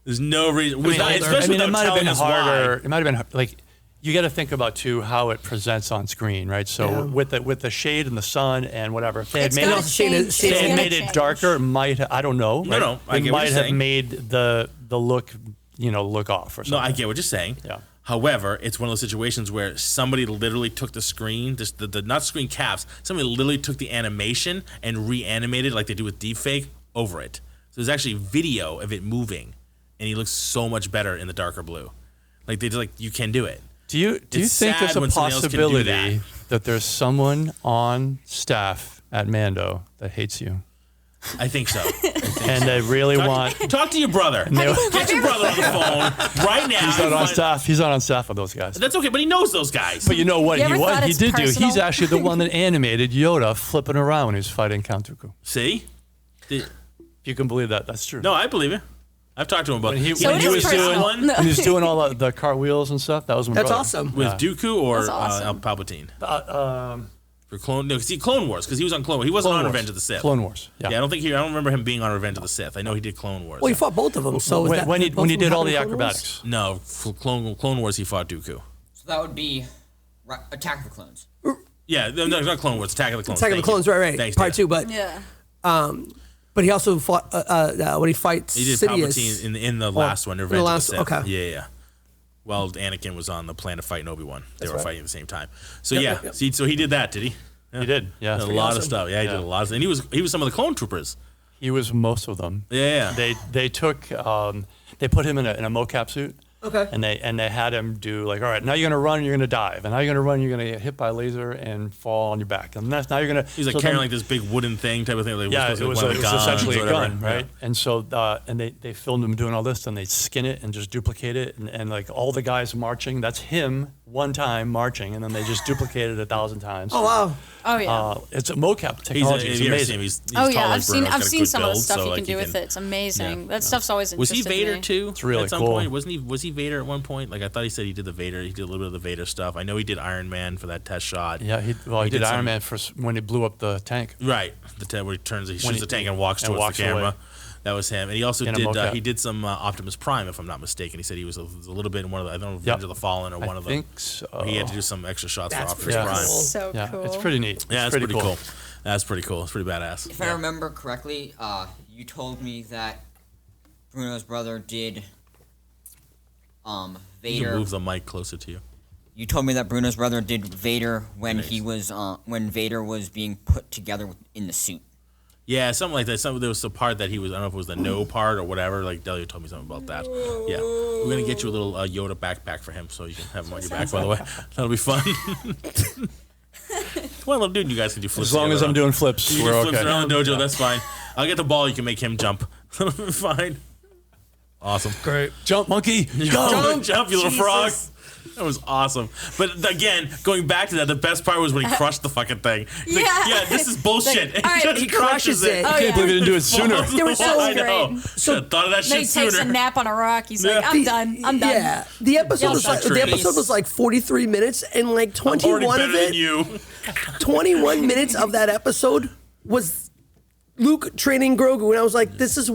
There's no reason. Especially it without might have telling been us harder. why. It might have been like you got to think about too how it presents on screen, right? So Yeah. with the shade and the sun and whatever, if they had It's made gotta it, Shane is- change. Shane if It's they had gonna made it change. darker, it might I don't know. No, I it get what might you're have saying. made the look, look off or No, something. I get what you're saying. Yeah. However, it's one of those situations where somebody literally took the screen, the not screen caps, somebody literally took the animation and reanimated like they do with deepfake over it. So there's actually video of it moving, and he looks so much better in the darker blue. Like you can do it. Do you think there's a possibility that there's someone on staff at Mando that hates you? I think so. And they really talk to your brother. Get your brother on the phone right now. He's not on staff. He's not on staff with those guys. That's okay, but he knows those guys. But you know what? You ever thought He it's did do. personal? He's actually the one that animated Yoda flipping around when he was fighting Count Dooku. See? If you can believe that, that's true. No, I believe it. I've talked to him about When he when was doing all the cartwheels and stuff, that was my That's brother. awesome. with Dooku or That's awesome. Palpatine. Um, For Clone Wars, because he was on Clone Wars. He wasn't on Wars. Revenge of the Sith. Clone Wars. Yeah. I don't remember him being on Revenge of the Sith. I know he did Clone Wars. Well, he fought both of them. So when he did all the acrobatics. No, for Clone Wars, he fought Dooku. So that would be Attack of the Clones. Yeah, no, not Clone Wars. Attack of the Clones. Attack of the Clones, right. Thanks, Part Dad. 2, but Yeah. but he also fought when he fights He did Sidious. Palpatine in the last one, Revenge last- of the Sith. okay. Yeah. While Anakin was on the planet fighting Obi-Wan. They were right. fighting at the same time. So Yep. See, so he did that, did he? Yeah. He did. Yeah. Did a lot of stuff. Yeah, he did a lot of stuff. And he was some of the clone troopers. He was most of them. Yeah. They took they put him in a mocap suit. Okay. And they had him do like, all right, now you're gonna run, you're gonna dive, and now you're gonna run, you're gonna get hit by a laser and fall on your back, and now you're gonna. He's like carrying like this big wooden thing type of thing. Like Yeah, it was essentially a gun, right? Yeah. And so and they filmed him doing all this, and they skin it and just duplicate it, and like all the guys marching, that's him one time marching, and then they just duplicate it 1,000 times. Oh wow. Oh yeah. It's a mocap technology. It's amazing. He's Oh yeah, tall I've as Bruno. seen He's got a some good of the build, stuff so, you like, can do with it. It's amazing. Yeah. That stuff's always Was interested he Vader me. too? It's really at some cool. point, wasn't he? Was he Vader at one point? Like I thought he said he did the Vader. He did a little bit of the Vader stuff. I know he did Iron Man for that test shot. Yeah, he did Iron Man when he blew up the tank. Right, where he shoots the tank and walks towards walks the camera. away. That was him, and he also In a mocap. he did some Optimus Prime, if I'm not mistaken. He said he was a little bit in one of the, I don't know, Revenge of the Fallen or one of them. I think so. He had to do some extra shots That's for Optimus pretty Prime. cool. So Yeah, cool. it's pretty neat. Yeah, it's pretty cool. That's pretty cool. It's pretty badass. If I remember correctly, you told me that Bruno's brother did You Vader. can move the mic closer to you. You told me that Bruno's brother did Vader when he was when Vader was being put together in the suit. Yeah, something like that. There was the part that he was, I don't know if it was the no part or whatever. Like, Delia told me something about that. Yeah. We're going to get you a little Yoda backpack for him so you can have him on your back, by the way. That'll be fun. Well, little dude, you guys can do flips. As long as together. I'm doing flips, You we're do flips okay. around the dojo, that's fine. I'll get the ball, you can make him jump. Fine. Awesome. Great. Jump, monkey. Jump, you little frog. That was awesome. But again, going back to that, the best part was when he crushed the fucking thing. He's like, Yeah. yeah, this is bullshit. Like, all right, He he crushes it. Oh, I can't believe he didn't do it sooner. They were so I know. great. So thought of that Then he shit takes sooner. a nap on a rock. He's like, I'm done. I'm done. Yeah, the episode was Yells like, at the episode was like 43 minutes, and like 21 Already of better than it, you. 21 minutes of that episode was Luke training Grogu, and I was like, this is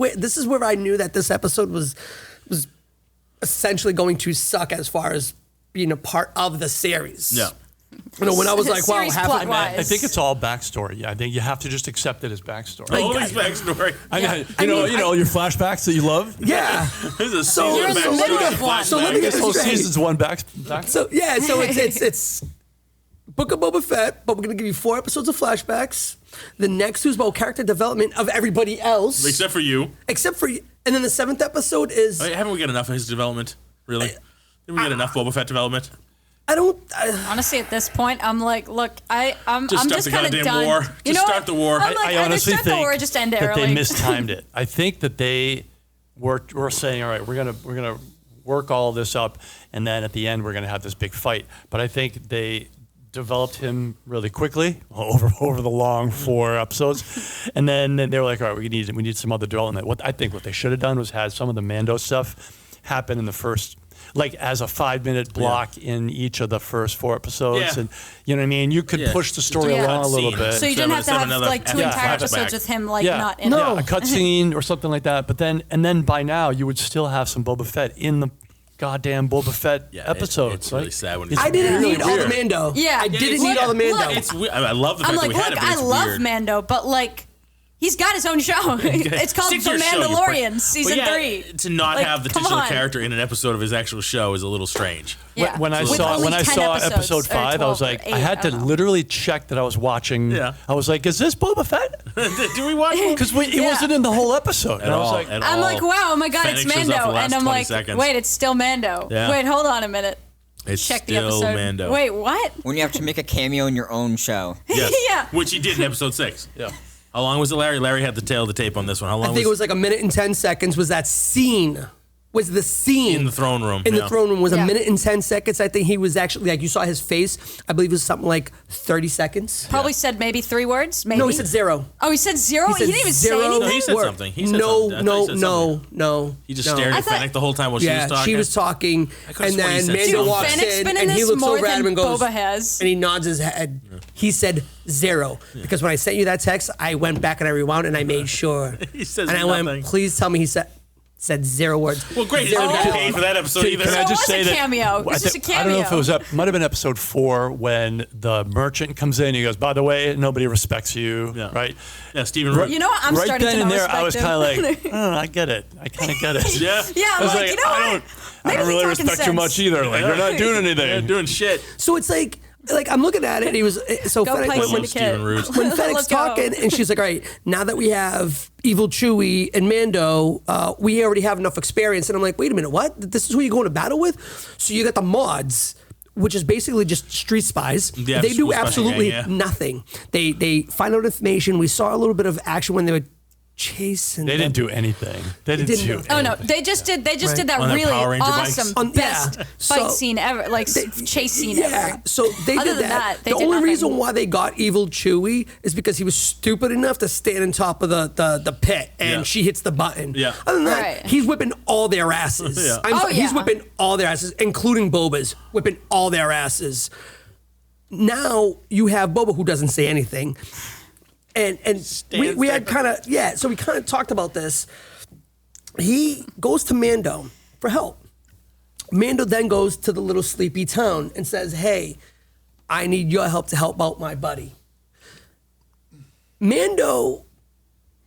where I knew that this episode was essentially going to suck as far as being a part of the series. Yeah. You know, when I was like, wow, Series half of plot-wise. I think it's all backstory. I think you have to just accept it as backstory. Always backstory. You know your flashbacks that you love. yeah. This is a So- season so let me backstory. get- Flashback. so let me get This whole straight. season's one back. So yeah, so it's Book of Boba Fett, but we're gonna give you 4 episodes of flashbacks. The next 2 is about character development of everybody else, Except for you. except for, and then the 7th episode is Haven't we got enough of his development? Really? Didn't we get enough Boba Fett development? Honestly, at this point, I'm like, look, I'm Just just start the kind of goddamn done. war. You Just know start what? the war. I'm like, I either honestly start the think war or just end it that early. they mistimed it. I think that they were saying, all right, we're gonna work all this up, and then at the end we're gonna have this big fight. But I think they developed him really quickly over the long 4 episodes, and then they were like, all right, we need some other development. What they should have done was had some of the Mando stuff happen in the first. Like as a 5-minute block in each of the first 4 episodes, Yeah. and you know what I mean. You could push the story Yeah. along a little Cutscene. bit. So you didn't have to have like 2 Yeah, entire flashback. episodes with him like Yeah. not in No. it. a cutscene or something like that. But then by now you would still have some Boba Fett in the goddamn Boba Fett episodes. It's really sad when I didn't really need all the weird. Mando. Yeah. I didn't Look, need all the Mando. look, It's weird. I love the I'm fact like, that we had look, it, but I it's love weird. Mando, but like, He's got his own show. It's called Stick The to your show, you Mandalorian, prick. season But 3. To not Like, have the come titular on. character in an episode of his actual show is a little strange. Yeah. When I With saw only 10 episode episodes, or 5, I was 12 or like, 8, I had to don't know. literally check that I was watching. Yeah. I was like, is this Boba Fett? Do we watch? Because he Yeah. wasn't in the whole episode. And I was like, I'm like, wow, oh my God, it's Fennec shows up for Mando. the last And I'm 20 like, seconds. wait, it's still Mando. Yeah. Wait, hold on a minute. It's Check the still episode. Mando. Wait, what? When you have to make a cameo in your own show. Yes. Yeah. Which he did in episode 6. yeah. How long was it, Larry? Larry had the tail of the tape on this one. How long I think it was like a minute and 10 seconds. Was that scene? Was the scene in the throne room? in yeah. the throne room was Yeah. a minute and 10 seconds. I think he was actually like you saw his face. I believe it was something like 30 seconds. Probably said maybe 3 words. Maybe. No, he said 0. Oh, he said 0. He, said didn't even zero say anything. No, he said word. something. He said no, something. I thought he said something. no. He just no. stared I at thought- Fennec the whole time while she was Yeah, talking. she was talking, could've and sworn he then said Mando something. walks Fennec's in, been in and he this looks more over at than him and goes, Boba has. and he nods his head. He said 0 because when I sent you that text, I went back and I rewound and I made sure. He says and I nothing. went, please tell me he said 0 words. Well, great. He Zero didn't get dollars. paid for that episode either. Can I So just it say was a that? cameo. It's just a I don't know if it cameo. was might have been episode 4 when the merchant comes in. He goes, "By the way, nobody respects you." Yeah. Right. Yeah, Stephen Root. You know what? I'm right starting then to and not there, I was respect kind of him. like, I don't know, I get it. I kind of get it. Yeah. Yeah, I I'm was like, you know what? I Maybe don't really he's talking respect you sense. much either. Like, you're not doing anything. You're doing shit. So it's like I'm looking at it. And he was so Go Fennec, play love syndicate. Stephen Root. when Fennec's Let's go. talking, and she's like, "All right, now that we have Evil Chewie and Mando, we already have enough experience." And I'm like, "Wait a minute, what? This is who you're going to battle with?" So you got the mods, which is basically just street spies. The They after-school do special absolutely gang, yeah. nothing. They find out information. We saw a little bit of action when they were chasing. They didn't do anything. They didn't didn't do do- anything. Oh no, they just did that On their really Power Ranger bikes? awesome best Yeah. fight So- scene ever, like chase scene Yeah, ever. so they Other did than that. that, they The did only nothing. reason why they got Evil Chewie is because he was stupid enough to stand on top of the pit, and Yeah. she hits the button. Yeah. Other than that, Right. he's whipping all their asses. Yeah. He's Yeah. whipping all their asses, including Boba's, whipping all their asses. Now you have Boba who doesn't say anything. And we had kind of, so we kind of talked about this. He goes to Mando for help. Mando then goes to the little sleepy town and says, "Hey, I need your help to help out my buddy." Mando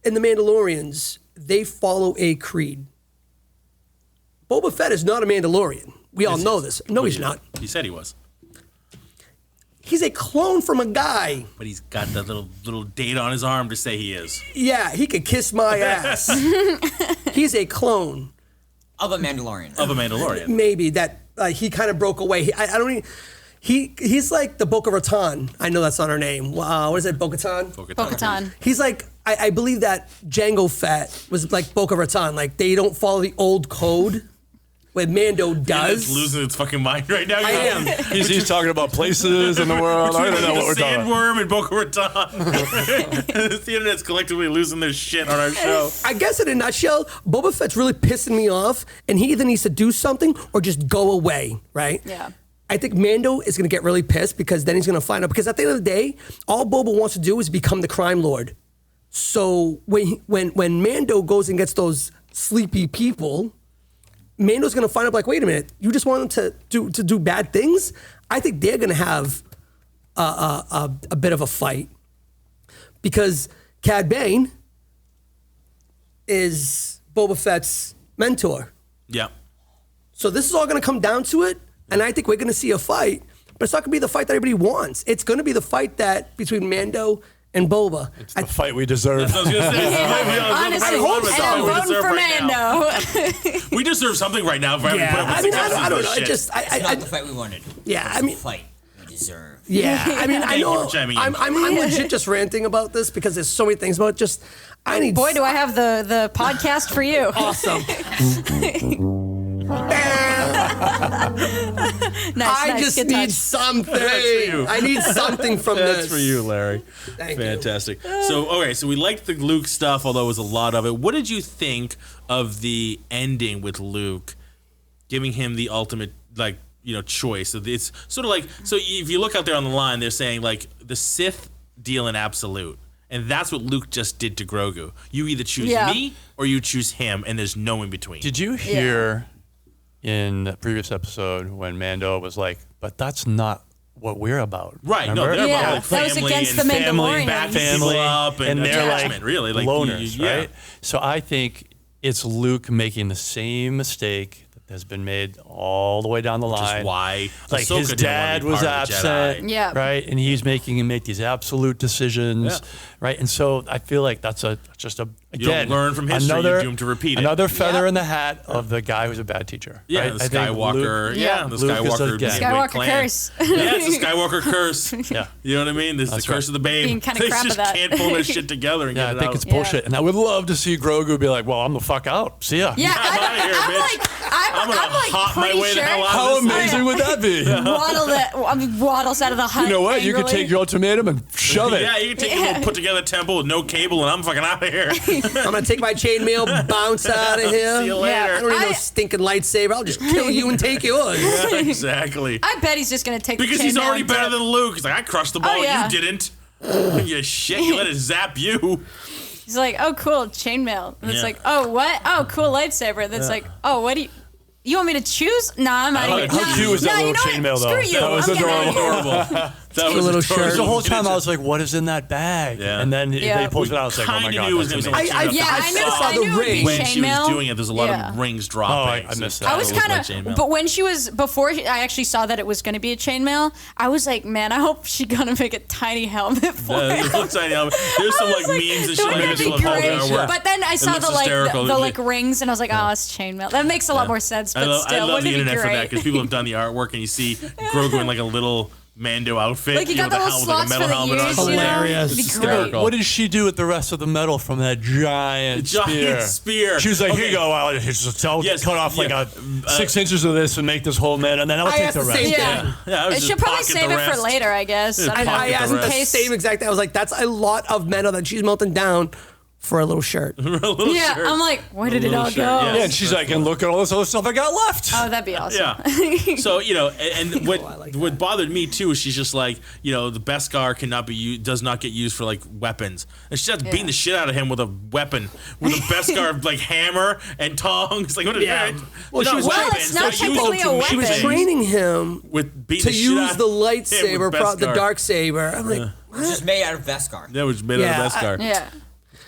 and the Mandalorians, they follow a creed. Boba Fett is not a Mandalorian. We all know this. No, he's not. He said he was. He's a clone from a guy. But he's got that little date on his arm to say he is. Yeah, he could kiss my ass. He's a clone. Of a Mandalorian. Of a Mandalorian. Maybe that he kind of broke away. I don't even. He's like the Boca Raton. I know that's not her name. What is it, Bo-Katan? Bo-Katan. He's like, I believe that Jango Fett was like Boca Raton. Like they don't follow the old code, where Mando It's losing. losing its fucking mind right now. I am. He's talking about places in the world. I don't know what we're talking about. Sandworm and Boca Raton. The internet's collectively losing their shit on our show. I guess in a nutshell, Boba Fett's really pissing me off, and he either needs to do something or just go away, right? Yeah. I think Mando is going to get really pissed because then he's going to find out. Because at the end of the day, all Boba wants to do is become the crime lord. So when Mando goes and gets those sleepy people, Mando's going to find out like, wait a minute, you just want them to do bad things? I think they're going to have a bit of a fight because Cad Bane is Boba Fett's mentor. Yeah. So this is all going to come down to it, and I think we're going to see a fight, but it's not going to be the fight that everybody wants. It's going to be the fight that between Mando and Boba. It's the fight we deserve. I was gonna say, Honestly, I hope and so. I'm We voting deserve for right now. Mando. We deserve something right now for having put up with I mean, suggestions I don't of know. this It shit. just, It's not the fight we wanted. yeah, It's I mean, the fight we deserve. yeah, I mean, I Thank you know, for chiming in. I'm legit just ranting about this because there's so many things about it. Just, I need Boy, do I have the podcast for you. awesome. Nice, I just good need touch. something. you. I need something from That's this. for you, Larry. Thank you. Fantastic. So, okay, so we liked the Luke stuff, although it was a lot of it. What did you think of the ending with Luke giving him the ultimate, choice? So it's sort of like, so if you look out there on the line, they're saying, like, the Sith deal in absolute. And that's what Luke just did to Grogu. You either choose Yeah. me or you choose him, and there's no in between. Did you hear in the previous episode when Mando was like, but that's not what we're about. Right. Remember? No, they're Yeah, about like that was family against and the family, Mandalorian. backing family, people up and they're attachment, like really like loners, yeah. right? So I think it's Luke making the same mistake that has been made all the way down the Which line. is why Like Ahsoka his didn't wanna dad be was part of the absent, Jedi. Yeah. right? And he's making him make these absolute decisions, right? And so I feel like that's just again learn from history, another, you're doomed to repeat it. Another feather Yep. in the hat of the guy who's a bad teacher. Yeah, right? the I think Skywalker. Luke- Yeah. The Luke is Skywalker. again. Skywalker clan. curse. Yeah, it's the Skywalker curse. Yeah. You know what I mean? This is the That's curse right. of the babe. Being kinda They crap just at that. can't pull their shit together and Yeah, get I it think out. it's bullshit, and I would love to see Grogu be like, "Well, I'm the fuck out. See ya." Yeah, I'm outta here, I'm bitch. like, I'm gonna like hop my pretty way the sure. hell out How of this thing. amazing would that be? Waddles out of the hut. You know what? You could angrily. take your ultimatum and shove it. Yeah, you can take a little put together temple with no cable, and I'm fucking out of here. I'm gonna take my chainmail, bounce out of here. See you Yeah. later. I don't need no I- stinking lightsaber. I'll just kill you and take yours. Yeah, exactly. I bet he's just gonna take Because the he's chainmail already and better dip. than Luke. He's like, I crushed the ball, yeah. you didn't. You shit, you let it zap you. He's like, oh, cool, chainmail. And it's Yeah. like, oh, what? Oh, cool, lightsaber. That's like, oh, what do you want me to choose? Nah, I'm out of here. How Nah, cute was that nah, little you know what? chainmail, though? Screw you. That was I'm getting out of adorable. here. Horrible. That was little adorable. shirt. The whole time I was like, "What is in that bag?" Yeah. And then Yeah. they pulled it out. I was like, "Oh my Kinda god!" knew it was that's gonna be amazing. something I- Yeah, I I knew. saw I the knew it would be ring. When she was chainmail. doing it, there's a lot Yeah. of rings dropping. I missed so that. I was it looked kind like of, chainmail. but when she was before I actually saw that it was going to be a chainmail, I was like, man, I hope she gonna make a tiny helmet for Yeah, it. it looks like, there's some I like was memes and shit wouldn't like that that. be People have great? holding our work. But then I saw looks the hysterical. like rings, and I was like, oh, it's chainmail. That makes a lot more sense. But I love still, the wouldn't it be internet for that great? because people have done the artwork and you see Grogu in like a little Mando outfit, Like, you got know, the the little helmet, like a slots metal for the helmet ears, on. you know? Hilarious. It'd be It's great. hysterical. What did she do with the rest of the metal from that giant spear? She was like, "Here you go. I'll just Yes, cut off like yeah. 6 inches of this and make this whole man, and then I'll I take asked the the rest." same Yeah. thing. Yeah, I was It just should probably pocket save the it for rest. later, I guess. Yeah, I don't know. pocket I the asked the rest. case- same exact thing. I was like, that's a lot of metal that she's melting down for a little shirt. A little Yeah, shirt. I'm like, where did it little all shirt, go? yeah. Yeah, and she's like, "And look at all this other stuff I got left." Oh, that'd be awesome. Yeah. So and what I like what bothered me too is she's just like the Beskar cannot be does not get used for like weapons, and she starts beating the shit out of him with a weapon with a Beskar like hammer and tongs. Like what? Yeah. Well, she was it's not technically a She was weapon. training him with beating to the shit out use of the him lightsaber, with the Beskar. dark saber. I'm like, It's just made out of Beskar. That was made Yeah, out of Beskar. Yeah.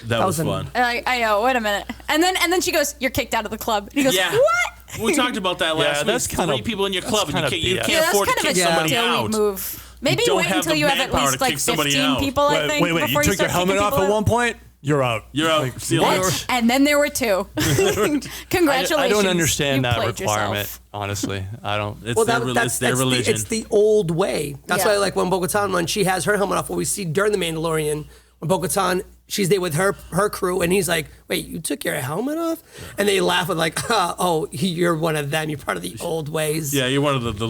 That was an- fun. I know. Wait a minute. And then she goes, "You're kicked out of the club." And he goes, Yeah. "What?" We talked about that last week. that's kind of- 3 people in your that's club, and kind of you BS. can't Yeah, that's afford to kind of kick a somebody dilly out. move. Maybe don't wait have until the you have at manpower least to like kick somebody 15 out. people. I think Wait, before you took your start helmet kicking off people at out. one point? You're out. You're out. See you later. And then there were 2. Congratulations. I don't You understand that played requirement, yourself. honestly. I don't. It's well, it's their religion. it's the old way. That's Yeah. why, like when Bo-Katan, when she has her helmet off, what we see during the Mandalorian, when Bo-Katan, she's there with her crew, and he's like, "Wait, you took your helmet off?" And they laugh with like, "Oh, you're one of them. You're part of the old ways." Yeah, you're one of the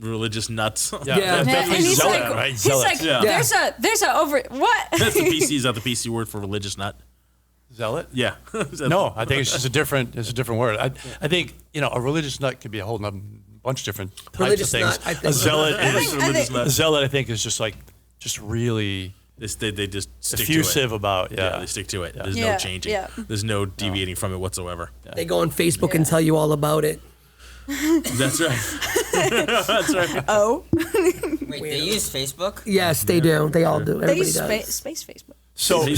religious nuts. Yeah. Yeah, definitely and he's zealot, like, right? he's Zealot. like, Yeah. there's a over what? That's the PC. Is that the PC word for religious nut? Zealot? Yeah. No, I think it's just a different word. I think a religious nut could be a whole bunch of different types Religious of things. nut, I think. A zealot I is think- I think- a zealot. I think is just really They just stick effusive to it. about Yeah, they stick to it. There's Yeah, no changing. yeah. There's no deviating from it whatsoever. They go on Facebook and tell you all about it. That's right. That's right. Oh, Wait, they use Facebook? Yes, they do. They all do. they Everybody use does. space Facebook. So they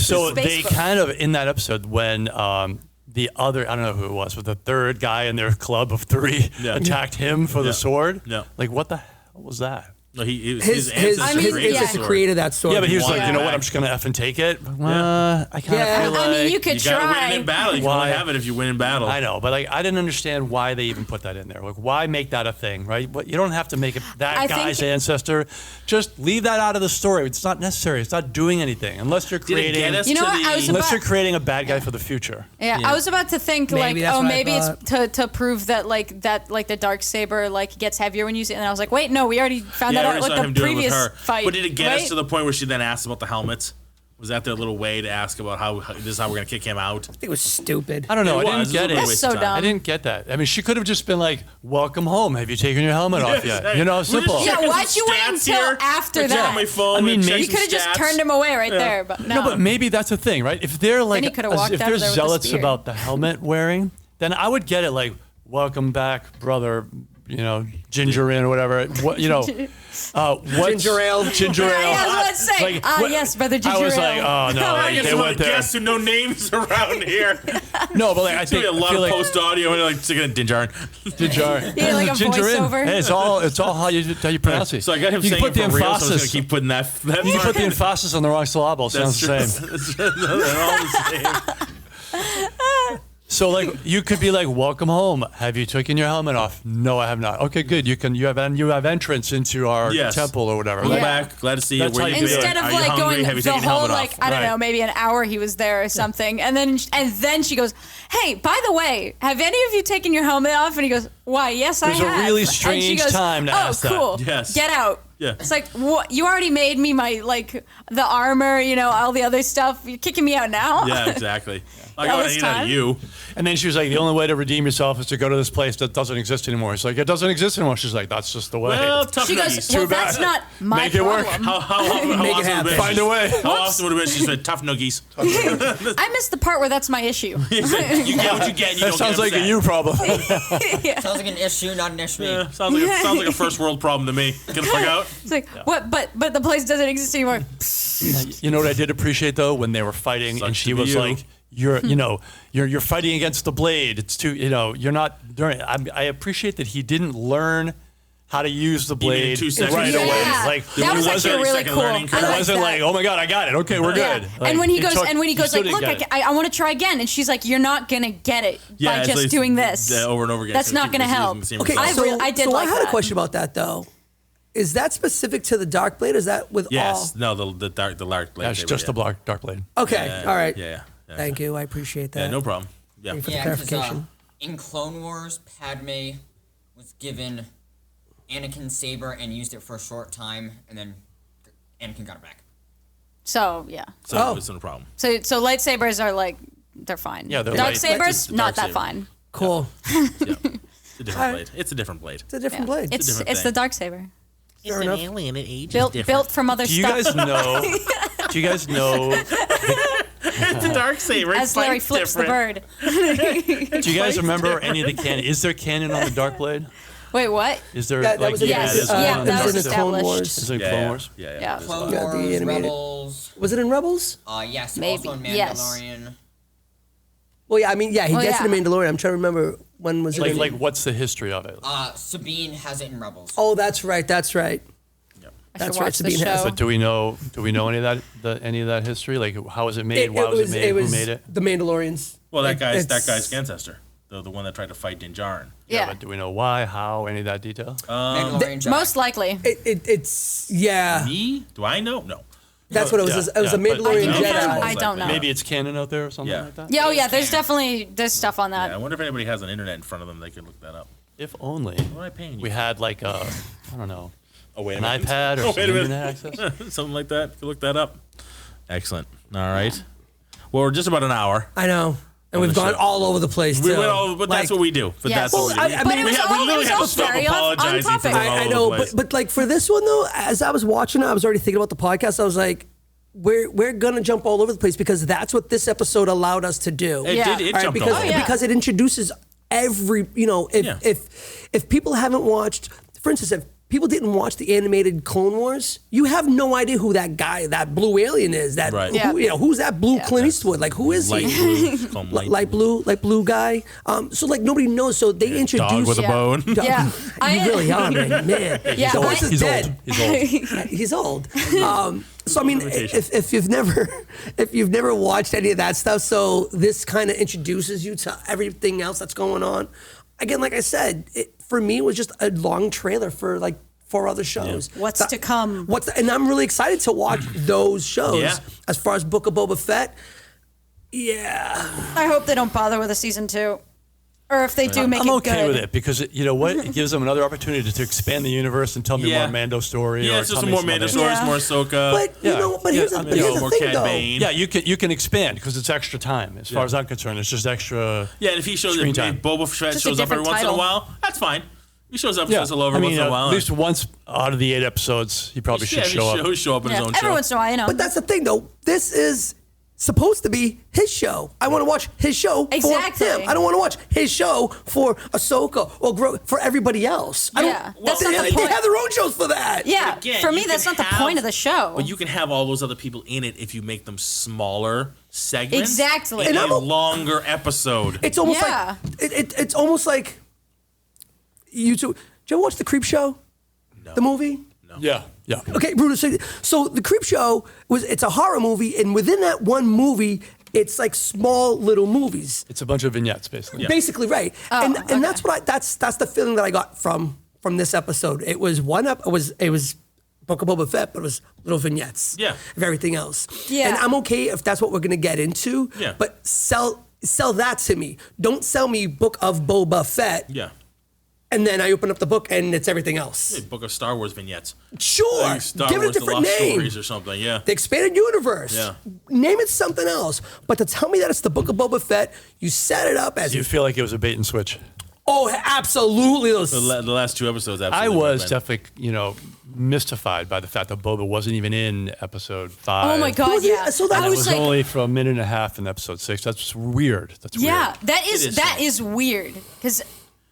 Facebook. kind of in that episode when the other I don't know who it was, but the third guy in their club of 3 Yeah. attacked him for Yeah. the sword. Yeah. Like what the hell was that? No, his His ancestor created the ancestor sword. created that sword. Yeah, but he was Why? like, you know what? Yeah. I'm just gonna effing take it. I kind of Yeah. feel like I mean, you could You gotta try. win in battle. You can Why? only have it if you win in battle. I know, but like I didn't understand why they even put that in there. Like, why make that a thing, right? But you don't have to make it that I guy's think- ancestor. Just leave that out of the story. It's not necessary. It's not doing anything unless you're Did it creating. get us You know to what? the? I was Unless about- you're creating a bad guy for the future. Yeah, I was about to think Maybe that's like, oh, what I maybe it's thought. to prove that the dark saber like gets heavier when you use it. And I was like, wait, no, we already found Yeah, I that already out saw with him the doing it with previous her. fight. But did it get right? us to the point where she then asked about the helmets? Was that their little way to ask about how this is how we're gonna kick him out? I think it was stupid. I don't know. It I was. didn't get It was a it. waste so of time. dumb. I didn't get that. I mean, she could have just been like, "Welcome home. Have you taken your helmet off yet?" You know, We're just simple. checking Yeah, why'd some you wait stats until here. after I checked that? my phone. I mean, and checked maybe- You some could have just stats. turned him away right there, but no. No, but maybe that's a thing, right? If they're like, he could have walked if out they're of there with the zealots spear. about the helmet wearing, then I would get it. Like, welcome back, brother ginger in or whatever. What Ginger ale. Ginger ale. Yeah, I was about to say. Yes, brother ginger ale. I was like, oh no, I they just want went to there. guess who no names around here. No, but like I It's think gonna be a lot feel of like post audio and like sticking a ginger. ginger. Yeah, like a ginger in. voiceover. Hey, it's all how you pronounce it. So I got him you saying can put it the for real, so I was gonna emphasis. keep putting that. You can put the emphasis on the wrong syllable. It sounds the same. They're all the same. So like you could be like, welcome home. Have you taken your helmet off? No, I have not. Okay, good. You have entrance into our Yes. temple or whatever. Welcome Yeah. back. Glad to see you. That's Where how you you been? Instead of Are you like hungry? going Have you the taken your whole helmet like off? I don't Right. know, maybe an hour he was there or something, and then she goes, "Hey, by the way, have any of you taken your helmet off?" And he goes, "Why? Yes, It was I a have." really And she strange goes, time to "Oh, ask that." cool. Yes. Get out." Yeah. It's like, what? You already made me my like the armor, all the other stuff. You're kicking me out now. Yeah, exactly. I All got this to eat out time? of you. And then she was like, the only way to redeem yourself is to go to this place that doesn't exist anymore. It's like, it doesn't exist anymore. She's like, that's just the way. Well, tough She goes, nuggies. "Well, bad. that's not my Make it work. problem." How often Make it would happen. been? Find a way. How often would have been? She said, "Tough nuggies." I missed the part where that's my issue. You get what you get. You That don't sounds get like a upset. you problem. Sounds like an issue, not an issue. Yeah, sounds like a first world problem to me. Get the fuck out. It's like, what? But the place doesn't exist anymore. You know what I did appreciate though, when they were fighting, Sucks and to she be was you. like, "You're fighting against the blade. It's too, you're not." I appreciate that he didn't learn how to use the in blade 2 seconds. right Yeah. away. Like That was it actually wasn't, really 30-second cool. learning curve. I it like wasn't that. like, oh my god, I got it. Okay, we're Yeah. good. Like, And when he it goes, took- like, still didn't look, get it. I want to try again, and she's like, you're not gonna get it Yeah, by it's just like doing this. over and over again. That's So not keep gonna using help. the same Okay, result. I did so like I had that. a question about that though. Is that specific to the Dark Blade? Is that with Yes. all? No, the dark blade. That's just the dark blade. Okay, Yeah, all right. Yeah. Thank you. I appreciate that. Yeah, no problem. Yeah. Thank you for the Yeah, because clarification. in Clone Wars, Padme was given Anakin's saber and used it for a short time, and then Anakin got it back. So yeah. So Oh. it's no problem. So lightsabers are like they're fine. Yeah, they're dark light. sabers It's a not dark that saber. fine. Cool. Yeah. It's a different blade. It's a different blade. It's a different Yeah. blade. It's different it's the thing. dark saber. Fair enough. alien. It ages Built from other Do you stuff. guys know? Do you guys know? It's a dark saber. As Larry flips the bird. Do you guys remember any of the canon? Is there canon on the dark blade? Wait, what? Is there That like was in, Yes. there's Yeah, one. that was in the Clone established. Wars. Is there Yeah, Clone yeah. Wars? Yeah. Yeah. There's Clone a lot. Yeah, the Wars, animated. Rebels. Was it in Rebels? Yes, Maybe, also in yes. Mandalorian. Well, yeah. I mean, yeah. He Well, gets in yeah. the Mandalorian. I'm trying to remember when was it. in- Like what's the history of it? Sabine has it in Rebels. Oh, that's right. That's right. I That's should right, watch the Sabine has show. But do we know any of that history? Like how was it made? Why it was it made? Who made it? The Mandalorians. Well, that It's- guy's ancestor, the one that tried to fight Din Djarin. Yeah. But do we know why? How? Any of that detail? Mandalorian Jedi. Most likely. It's yeah. Me? Do I know? No. That's what it was. Yeah, It was a yeah, but- Mandalorian I Jedi. don't- I don't know. Maybe it's canon out there or something Yeah. like that. Yeah, oh yeah. There's There's stuff on that. Yeah, I wonder if anybody has an internet in front of them. They could look that up. If only What am I paying you? we had like a, I don't know, Oh wait, an a minute. iPad or Oh, some wait a minute. internet access. Something like that. You could look that up. Excellent. All right. Well, we're just about an hour. I know, and we've the gone show. all over the place. We too. went all, but that's Like, what we do. But Yes. that's what we do. Well, I But it mean, was we all, literally it was have all to stop very on apologizing for topic. going all I over know, the place. but like for this one though, as I was watching it, I was already thinking about the podcast. I was like, we're gonna jump all over the place because that's what this episode allowed us to do. It Yeah. did. It All right, jumped because all over. yeah. because it introduces every Yeah. if people haven't watched, for instance, if people didn't watch the animated Clone Wars, you have no idea who that guy, that blue alien is. That Right. Yeah. who's that blue Clint Eastwood? Like who is Light he? blue. Call him Light blue guy. So like nobody knows. So they introduce Dog with a Yeah. bone. Yeah. You really are, man. Yeah, The horse is He's dead. old. He's old. He's old. So I mean, if you've never watched any of that stuff, so this kind of introduces you to everything else that's going on. Again, like I said, for me it was just a long trailer for like 4 other shows. What's to come? And I'm really excited to watch those shows. Yeah. As far as Book of Boba Fett, yeah. I hope they don't bother with a season 2, or if they do, make I'm it okay good. with it because you know what? It gives them another opportunity to expand the universe and tell me Yeah. more Mando story. Yeah, or it's tell just me more some Mando other- stories, Yeah. more Ahsoka. But Yeah. here's Yeah, I the, mean, here's the more thing Cad though. Bane. Yeah, you can expand because it's extra time. As far as I'm concerned, it's just extra. Yeah, and if he shows Screen if time. Boba Fett Just a shows up every different once in a title. while, that's fine. He shows up Yeah, just a little every I mean, once in a while. at least once out of the 8 episodes, he probably should show up. He'll show up in Yeah, his own every show. once in a while, But that's the thing though. This is supposed to be his show. I want to watch his show Exactly. for him. I don't want to watch his show for Ahsoka or for everybody else. I Yeah, don't, that's not the they point. have their own shows for that. Yeah, Again, for me, you that's can not the point of the show. But you can have all those other people in it if you make them smaller segments. Exactly. In And a longer episode. It's almost Yeah. like it's almost like you two. Did you ever watch the Creep Show? No. The movie? Yeah. Yeah. Okay, Bruno. So the Creep Show it's a horror movie, and within that one movie, it's like small little movies. It's a bunch of vignettes, basically. Basically, right. And that's what that's the feeling that I got from this episode. It was it was Book of Boba Fett, but it was little vignettes. Yeah. Of everything else. Yeah. And I'm okay if that's what we're gonna get into. Yeah. But sell that to me. Don't sell me Book of Boba Fett. Yeah. And then I open up the book and it's everything else. Book of Star Wars vignettes. Sure. Like Star Give it a Wars The different Lost name. Stories or something, yeah. The expanded universe. Yeah. Name it something else. But to tell me that it's the Book of Boba Fett, you set it up as Do you feel like it was a bait and switch? oh, absolutely. The last two episodes, I absolutely. was would've been. definitely, mystified by the fact that Boba wasn't even in episode 5. Oh my God, yeah. So that And it was was like, only for a minute and a half in episode 6. That's weird. That's yeah, weird. that It is is weird because.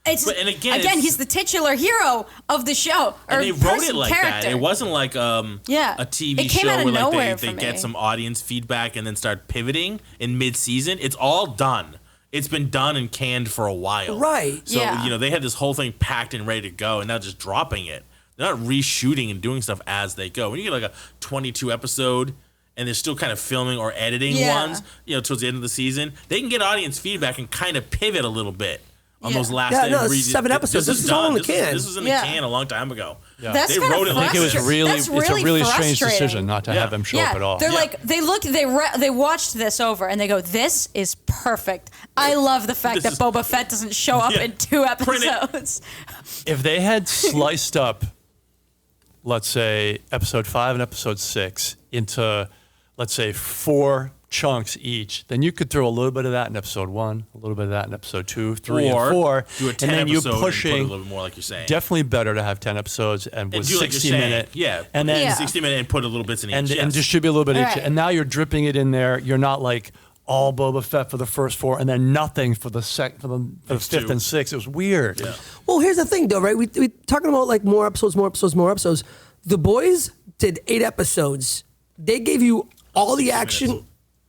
It's, But- and again, it's- he's the titular hero of the show. Or And they wrote it person, like character. that. It wasn't like Yeah. a TV It came show out of where nowhere like for they me. get some audience feedback and then start pivoting in mid-season. It's all done. It's been done and canned for a while. Right. So, Yeah. they had this whole thing packed and ready to go, and now just dropping it. They're not reshooting and doing stuff as they go. When you get like a 22 episode and they're still kind of filming or editing Yeah. ones, towards the end of the season, they can get audience feedback and kind of pivot a little bit on Yeah. those last Yeah, no, re- it's 7 episodes. This is all done. in the This can. This was in the Yeah. can a long time ago. That's They kind wrote of it like I think it was frustrating. really, That's it's a really strange frustrating. decision not to have them show up at all. They're Yeah. like they watched this over and they go, "This is perfect." I love the fact This that is- Boba Fett doesn't show up Yeah. in 2 Print it. episodes. If they had sliced up, let's say, episode 5 and episode 6 into, let's say, 4 chunks each, then you could throw a little bit of that in episode 1, a little bit of that in episode 2, 3, Or and 4, do a 10 and then you episode and put a pushing. little bit more like you're saying. Definitely better to have 10 episodes and with do like you're 60 saying. minute. Yeah. And then Yeah. 60 minute and put a little bits in each. and yes. distribute a little bit Right. each. And now you're dripping it in there. You're not like all Boba Fett for the first 4 and then nothing for the for the Next 5th 2. and 6th. It was weird. Yeah. Well, here's the thing, though, right? We talking about like more episodes. The Boys did 8 episodes. They gave you all the action, minutes.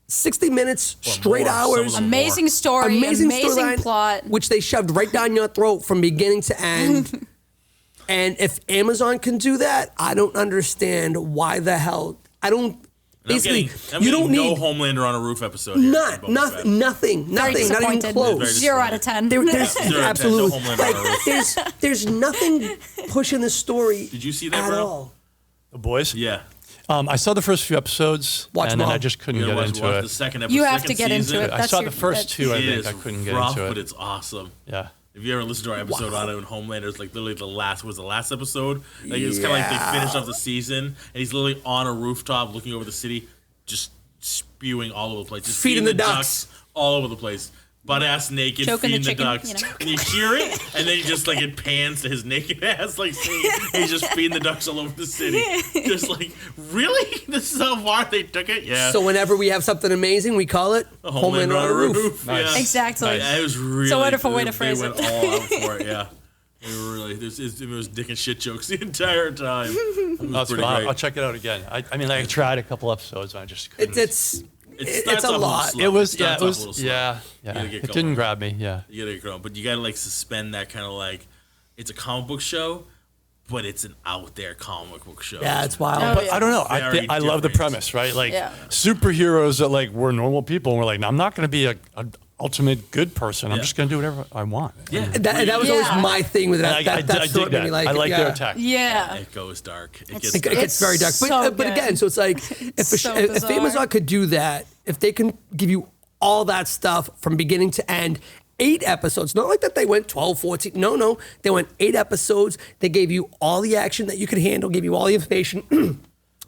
60 minutes, Or straight more. Some of hours. them Amazing story, amazing storyline, plot. which they shoved right down your throat from beginning to end. And if Amazon can do that, I don't understand why the hell. I don't. And I'm Basically, getting you don't no need Homelander on a roof episode. Here not, in Boba Fett. nothing, Very not even disappointed. close. 0 out of 10. There's Zero out of 10, absolutely no Homelander on a roof. there's nothing pushing the story. Did you see that, at bro? all? The Boys? Yeah. I saw the first few episodes, Watch and them then I all. just couldn't You get gotta into watch it. the second episode. You have second to get season. into it. I That's saw your- the first 2, I It think. is I couldn't get rough, into but it. it's awesome. Yeah. If you ever listened to our episode on it, when Homelander's like literally the last episode. Like it was kind of like they finished off the season, and he's literally on a rooftop looking over the city, just spewing all over the place, just Feeding the ducks. all over the place, butt ass naked, Choking the feeding the chicken, ducks, you know. and you hear it, and then you just like it pans to his naked ass, like singing, and he's just feeding the ducks all over the city, just like really, this is how far they took it, yeah. So whenever we have something amazing, we call it A Homelander on a roof. Nice. Yeah. Exactly. It was really a wonderful way to they phrase went it. all out for it, yeah. It really, it was dick and shit jokes the entire time. It was That's pretty cool. great. I'll check it out again. I mean, I tried a couple episodes, and I just couldn't. It's starts a off a little lot. slow. It was, Starts yeah, off it a was, little slow. yeah, You yeah. gotta get It going. didn't grab me, yeah. You gotta get going, but you gotta like suspend that kind of like, it's a comic book show, but it's an out there comic book show. yeah, it's wild. Oh, But yeah. I don't know. Very I love the different. premise, right? Like Yeah. superheroes that like we're normal people, and we're like, I'm not going to be a ultimate good person. I'm Yeah. just going to do whatever I want. Yeah. And that was Yeah. always my thing with that. And That I that's dig what made that. me like I it, like yeah. their attack. Yeah. It goes dark. It It's- gets It dark. gets very dark. But, so but again, good. so it's like if so if bizarre. Amazon could do that, if they can give you all that stuff from beginning to end, 8 episodes, not like that they went 12, 14. No. They went 8 episodes. They gave you all the action that you could handle, gave you all the information,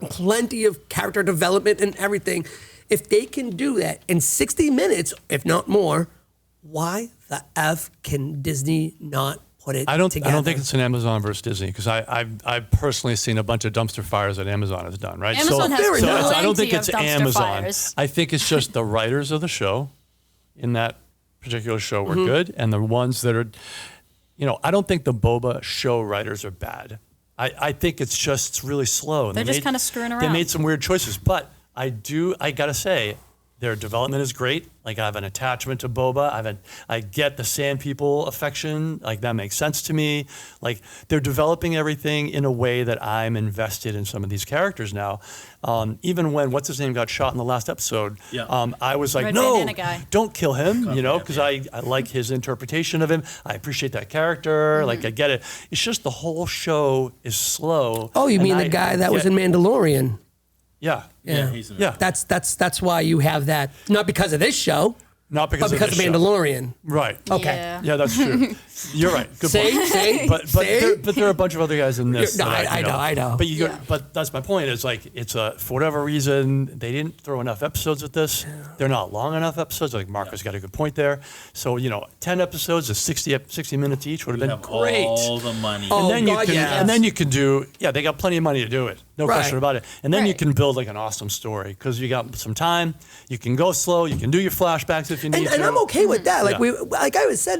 plenty of character development and everything. If they can do that in 60 minutes, if not more, why the F can Disney not put it I don't together. think it's an Amazon versus Disney because I've personally seen a bunch of dumpster fires that Amazon has done, right? Amazon has fair enough. I don't think plenty it's of dumpster Amazon. fires. I think it's just the writers of the show in that particular show were good, and the ones that are, I don't think the Boba show writers are bad. I think it's just really slow. They're just kind of screwing around. They made some weird choices, but I gotta say, their development is great. Like I have an attachment to Boba. I get the Sand People affection. Like that makes sense to me. Like they're developing everything in a way that I'm invested in some of these characters now. Even when what's his name got shot in the last episode, I was like, Red no, bandana guy. don't kill him. Because I like his interpretation of him. I appreciate that character. Like I get it. It's just the whole show is slow. Oh, you and mean the guy that was in Mandalorian? Yeah. Yeah, he's in Yeah. That's why you have that. Not because of this show, Not because but because of of this show. Mandalorian. Right. Okay. Yeah. Yeah, that's true. You're right. Good See? point. See? But See? there are a bunch of other guys in this. No, that I know. But but that's my point. It's like for whatever reason they didn't throw enough episodes at this. They're not long enough episodes. Like Marco's got a good point there. So 10 episodes of 60 minutes each would have You been have great. all the money. Oh, And then God, yes. and then you can do they got plenty of money to do it. No Right. question about it. And then you Right. can build like an awesome story because you got some time. You can go slow. You can do your flashbacks if you need to. And I'm okay with that. Like Yeah. like I was said,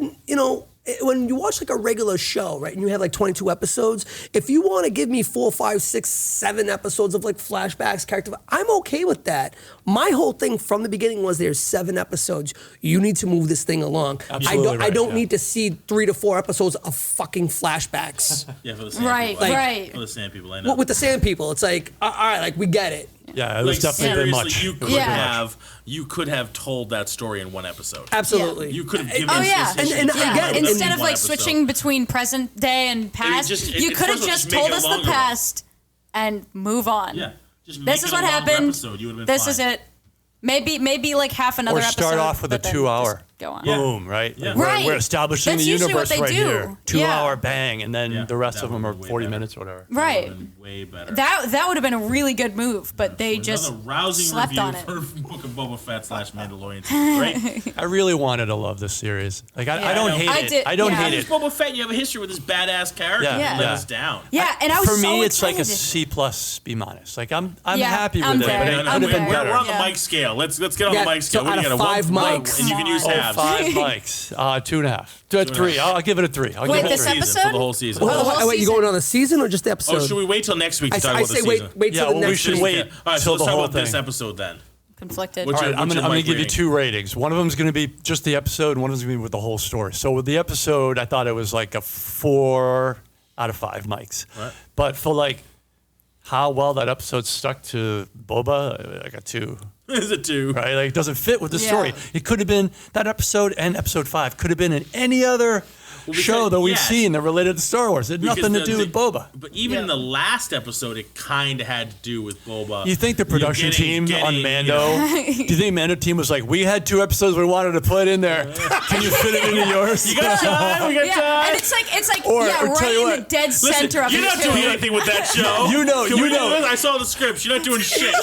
when you watch like a regular show, right, and you have like 22 episodes, if you want to give me 4, 5, 6, 7 episodes of like flashbacks, character, I'm okay with that. My whole thing from the beginning was there's 7 episodes. You need to move this thing along. Absolutely I don't right, need to see 3 to 4 episodes of fucking flashbacks. Yeah, for the Sand Right, People. right. For the Sand People, I know. With the Sand People, it's like, all right, like we get it. Yeah, it was Like, definitely a bit much. seriously, you could have told that story in one episode. Absolutely. You could have given Oh yeah, this And time again, in instead of one like episode. switching between present day and past, just- you it- could have first of all, just just make told it a us the longer one. past and move on. Yeah. Just This make is it what a longer happened. episode. You would have been This fine. is it. Maybe like half another Or episode. start off with a but then 2 hour. just Go on. Boom, right? Yeah. Like, Right. We're establishing That's the usually universe what they right do. here. 2 Yeah. hour bang, and then Yeah, the rest that of them are would be way 40 better. minutes or whatever. Right. Way better. That would have been a really good move, but they just Another rousing slept review on it. for Book of Boba Fett / Mandalorian. Right? I really wanted to love this series. Like I Yeah. don't I hate know. I it. did- I don't yeah. hate It's it. Boba Fett. You have a history with this badass character. Yeah. You let Yeah. us down. yeah. And I was For so me, it's like a excited. C plus, B minus. Like I'm Yeah, happy I'm with it, there. but it No, could no, have I'm been there. we're better. on the Yeah. mic scale. Let's get on Yeah, the mic scale. so We out got of a 5 1, mics. and you can use Oh, halves. 5 mics, 2.5, 3. I'll give it a 3. I'll Wait, give it a this 3. episode? For the whole season. Well, the whole Wait, you season. going on the season or just the episode? Oh, should we wait till next week to talk I about the say season? wait Yeah, till the well, we next should week. wait. All right, so till let's the talk whole about this thing. episode then. Conflicted. What's All your- right, I'm what's your going to mic give you rating? 2 ratings. One of them is going to be just the episode, and one of them is going to be with the whole story. So with the episode, I thought it was like a 4 out of 5 mics. Right. But for like how well that episode stuck to Boba, I got 2. Is it 2? Right? Like it doesn't fit with the Yeah. story. It could have been that episode and episode 5 could have been in any other because- show that we've yes. seen that related to Star Wars. It had Because nothing to the- do with Boba. But even in the last episode, it kind of had to do with Boba. You think the production team on you Mando? know, Do you think Mando team was like, we had 2 episodes we wanted to put in there. Can you fit it into yours? You got time? We got Yeah, time? and it's like Or yeah, tell right you in what, the dead Listen, center of you're it. not too. doing anything with that show. You know- Can you we- know. I saw the scripts. You're not doing shit.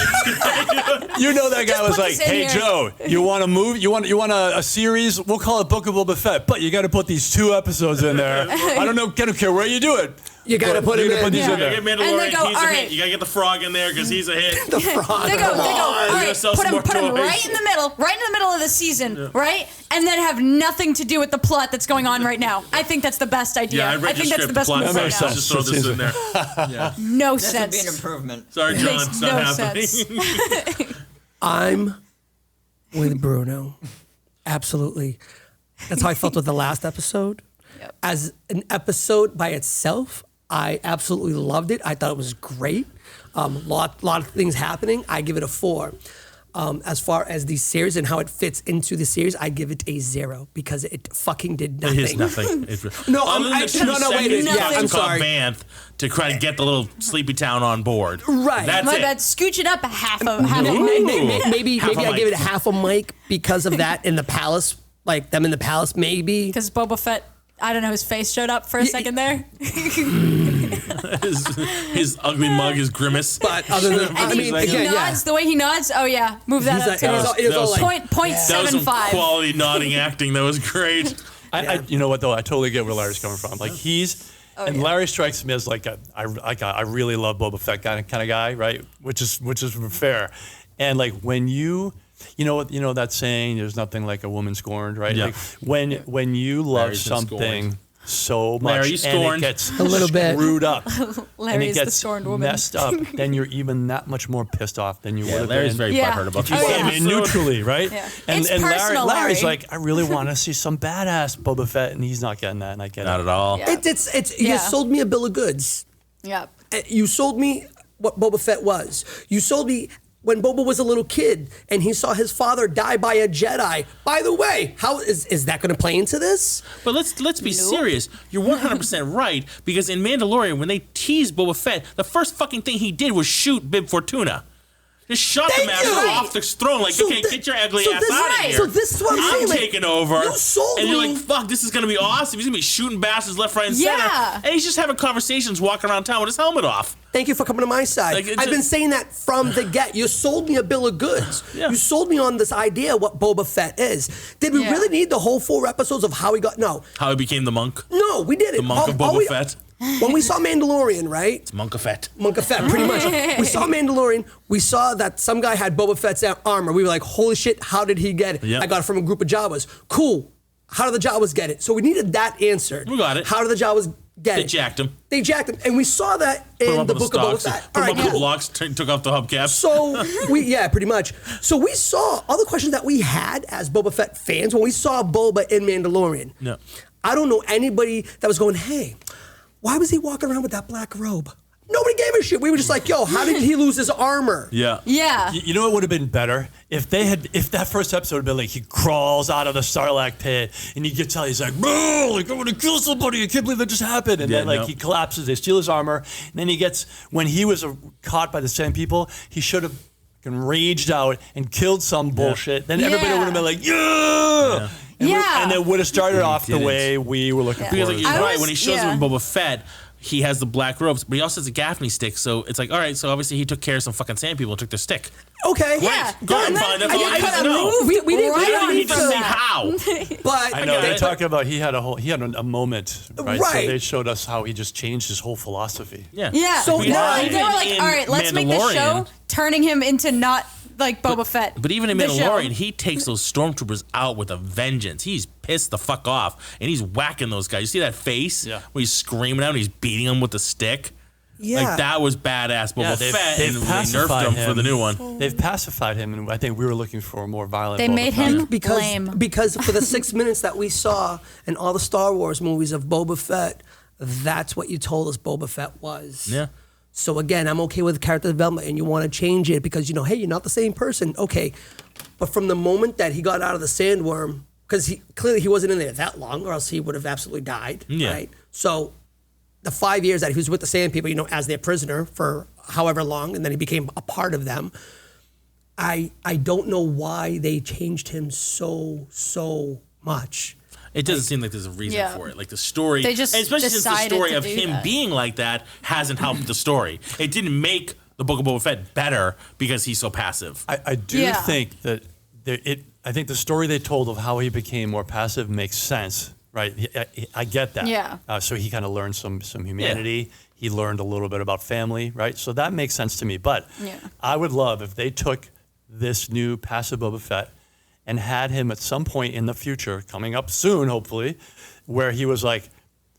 You know that guy was put like, this in "Hey here." Joe, you want a movie? You want a series? We'll call it Book of Boba Fett, but you got to put these 2 episodes in there. I don't care where you do it. You gotta put you it gotta in. put these Yeah. in You there. gotta get And they Mandalorian. go, He's a all hit. right. You gotta get the frog in there because he's a hit. The frog. They go, all right, yourself put some him more toys. right in the middle of the season, right? And then have nothing to do with the plot that's going on right now. I think that's the best idea. Yeah, I read think your that's script. the best plot move That right makes now. sense. Just throw this in there. Yeah. No That would be an sense. improvement. Sorry, John. Makes It's no not happening. sense. I'm with Bruno. Absolutely. That's how I felt with the last episode. Yep. As an episode by itself, I absolutely loved it. I thought it was great. Lot of things happening. I give it a 4. As far as the series and how it fits into the series, I give it a 0 because it fucking did nothing. It is nothing. It's, No, other than the 2 no, wait a seconds minute. you Yeah, got I'm to call sorry. Vanth to try and get the little sleepy town on board. Right. That's My it. bad. Scooch it up a half a Maybe Half a I mic. give it half a mic because of that in the palace, like them in the palace, maybe. because Boba Fett. I don't know. His face showed up for a second there. his ugly mug, his grimace. But other than, And I he, mean, he again, yeah. nods the way he nods. Oh yeah, move that He's up like, to it was all like, point That was some 0.75. quality nodding acting. That was great. I you know what though? I totally get where Larry's coming from. Like Larry strikes me as like I really love Boba Fett kind of guy, right? Which is fair. And like when you know that saying, there's nothing like a woman scorned, right? Yeah. Like when you love Larry's been something so much Larry, and scorned. it gets A little bit. screwed up Larry and is it the gets scorned woman. messed up, then you're even that much more pissed off than you would have Larry's been. very Yeah. butthurt about Oh, this. yeah. I mean, neutrally, right? Yeah. And, It's and personal, Larry's Larry. like, I really want to see some badass Boba Fett, and he's not getting that, and I get Not it. at all. Yeah. It's Yeah. you sold me a bill of goods. Yeah. You sold me what Boba Fett was. You sold me when Boba was a little kid and he saw his father die by a Jedi. By the way, how is that going to play into this? But let's be serious. You're 100% right, because in Mandalorian, when they teased Boba Fett, the first fucking thing he did was shoot Bib Fortuna. Just shot the Thank master you. off the throne. Like, So okay, thi- get your ugly so ass this- out of right. here. So this is what I'm saying, like, taking over. you sold and you're me- like, fuck, this is gonna be awesome. He's gonna be shooting bastards left, right, and Yeah. center. And he's just having conversations, walking around town with his helmet off. Thank you for coming to my side. Like, it's I've been just- saying that from the get. You sold me a bill of goods. Yeah. You sold me on this idea of what Boba Fett is. Did we Yeah. really need the whole 4 episodes of how he got? No. How he became the monk. No, we did it. The monk of Boba Fett. When we saw Mandalorian, right? It's Monk of Fett. Monk of Fett, pretty much. We saw Mandalorian. We saw that some guy had Boba Fett's armor. We were like, holy shit, how did he get it? Yep. I got it from a group of Jawas. Cool. How did the Jawas get it? So we needed that answered. We got it. How did the Jawas get They it? jacked him. They jacked him. And we saw that Put him in up the on Book of Boba stocks, Fett. Put All him right, up on the cool. blocks, took off the hubcaps. So pretty much. So we saw other questions that we had as Boba Fett fans when we saw Boba in Mandalorian. No. I don't know anybody that was going, hey, why was he walking around with that black robe? Nobody gave a shit. We were just like, yo, how did he lose his armor? Yeah. Yeah. You know what would have been better if that first episode had been like he crawls out of the Sarlacc pit and you can tell he's like, bro, like I'm gonna kill somebody. I can't believe that just happened. And then no. he collapses. They steal his armor. And then when he was caught by the same people, he should have raged out and killed some bullshit. Then everybody Yeah. would have been like, yeah. Yeah. And it would have started off the didn't. way we were looking for. Because like, he's I right. was- When he shows yeah. him in Boba Fett, he has the black robes, but he also has a Gaffney stick. So it's like, all right, so obviously he took care of some fucking sand people and took their stick. Okay. Yeah. Go ahead and And find then that's all I I need coulda to know. moved We didn't right I on don't need to for see that. how. But I know they're it. talking about he had a moment, right? So Right. they showed us how he just changed his whole philosophy. Yeah. Yeah. So So now- they were like, in all right, let's make the show Mandalorian- turning him into not like Boba Fett. But even in the show. Mandalorian, he takes those stormtroopers out with a vengeance. He's pissed the fuck off, and he's whacking those guys. You see that face? Yeah. Where he's screaming out and he's beating them with the stick? yeah. Like, that was badass Boba Yeah, Fett, they've and they nerfed pacified him for the new one. They've pacified him, and I think we were looking for a more violent. They Boba made Fett. him because lame. because for the 6 minutes that we saw in all the Star Wars movies of Boba Fett, that's what you told us Boba Fett was. Yeah. So again, I'm okay with character development, and you want to change it because hey, you're not the same person. Okay, but from the moment that he got out of the sandworm, because he wasn't in there that long, or else he would have absolutely died. Yeah. Right. So the 5 years that he was with the Sand People, as their prisoner for however long, and then he became a part of them. I don't know why they changed him so much. It doesn't seem like there's a reason Yeah. for it. Like the story, They just and especially since the decided story to of do him that. being like that hasn't helped the story. It didn't make the Book of Boba Fett better because he's so passive. I do Yeah. think that I think the story they told of how he became more passive makes sense, right? I get that. Yeah. So he kind of learned some humanity. He learned a little bit about family, right? So that makes sense to me. But Yeah. I would love if they took this new passive Boba Fett and had him at some point in the future, coming up soon, hopefully, where he was like,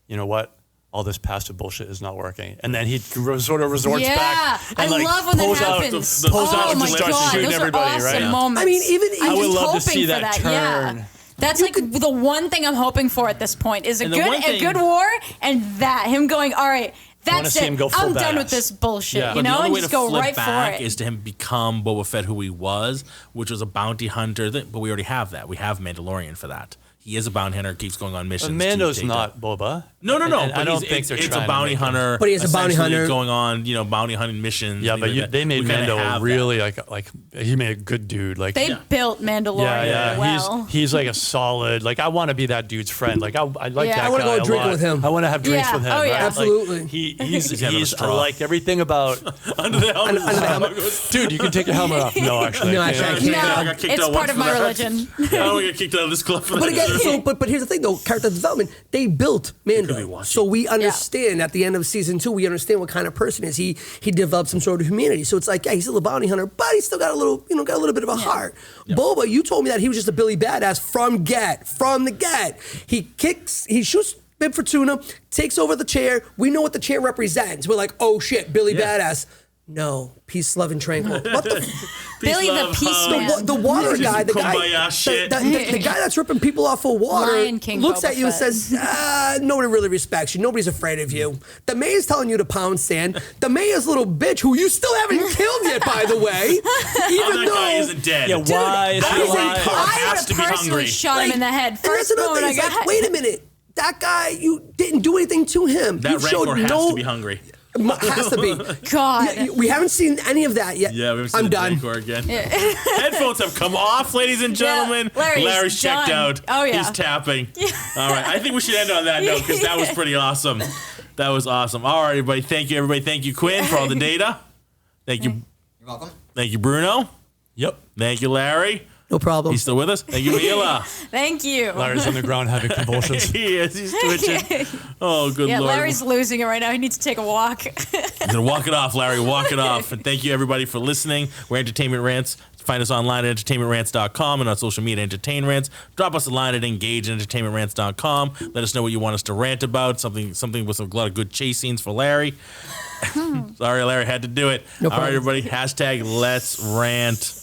you know what? All this passive bullshit is not working. And then he sort of resorts Yeah, back. And I love when that pulls out- happens. pulls out Oh and my just starts god, shooting those everybody, are awesome right? moments. I mean, even I'm I just would love to hoping see for that Yeah. turn. That's like the one thing I'm hoping for at this point is a And the one thing- good war, and that him going, all right, wanna that's see it. him go full I'm done badass. with this bullshit, Yeah. you But know, the only and way just to go flip right back for it. is to him become Boba Fett who he was, which was a bounty hunter. But we already have that. We have Mandalorian for that. He is a bounty hunter, keeps going on missions. Mando's to take not Boba. No. And But I don't he's- think they're it's trying a to bounty make him- hunter. But he is a bounty essentially hunter. going on, bounty hunting missions. Yeah, and but things like they that. made We kinda Mando have really like he made a good dude. Like They built Mandalorian yeah. well. He's like a solid. Like I want to be that dude's friend. Like I like Yeah. that I wanna guy go a drinking lot. with him. I want to have drinks Yeah. with him. Oh, right? yeah. Like, Absolutely. he's having a I straw. like everything about. under the helmet. Under the helmet. Dude, you can take your helmet off. No, actually. No, I actually, I can't. can't. I No, got kicked it's out part once of for my that. religion. I don't get kicked out of this club for But that. again, But here's the thing though, character development, they built Mando. So we understand at the end of season 2, we understand what kind of person is. He developed some sort of humanity. So it's like, yeah, he's still a bounty hunter, but he's still got a little bit of a heart. Boba, you told me that he was just a Billy Badass from the get. He shoots Bib Fortuna, takes over the chair. We know what the chair represents. We're like, oh shit, Billy Badass. No, peace, love, and tranquil. What the Billy the Peace Man. The water guy, the guy that's ripping people off for water, Lion King looks Boba at you and Fett. says, nobody really respects you. Nobody's afraid of you. The mayor's telling you to pound sand. The mayor's little bitch, who you still haven't killed yet, by the way. Even that though guy isn't dead. Yeah, why is that he is a alive? cop. I Has would to have be personally hungry. shot him in the head. And that's First another moment I thing. It's got. like, wait a minute. That guy, you didn't do anything to him. That You showed Rancor has no- to be hungry. Has to be. God. Yeah, we haven't seen any of that yet. Yeah, we haven't seen I'm the done. Rancor again. Headphones have come off, ladies and gentlemen. Larry's checked done. out. Oh, yeah. He's tapping. All right, I think we should end on that note because that was pretty awesome. That was awesome. All right, everybody. Thank you, everybody. Thank you, Quinn, for all the data. Thank you. You're welcome. Thank you, Bruno. Yep. Thank you, Larry. No problem. He's still with us. Thank you, Mila. Thank you. Larry's on the ground having convulsions. He is. He's twitching. Oh, good Yeah, Lord. Larry's losing it right now. He needs to take a walk. He's gonna walk it off, Larry. Walk it off. And thank you, everybody, for listening. We're Entertainment Rants. Find us online at entertainmentrants.com and on social media, Entertain Rants. Drop us a line at engage@entertainmentrants.com. Let us know what you want us to rant about. Something with a lot of good chase scenes for Larry. Sorry, Larry, had to do it. No All right, problem. everybody. #Let's rant.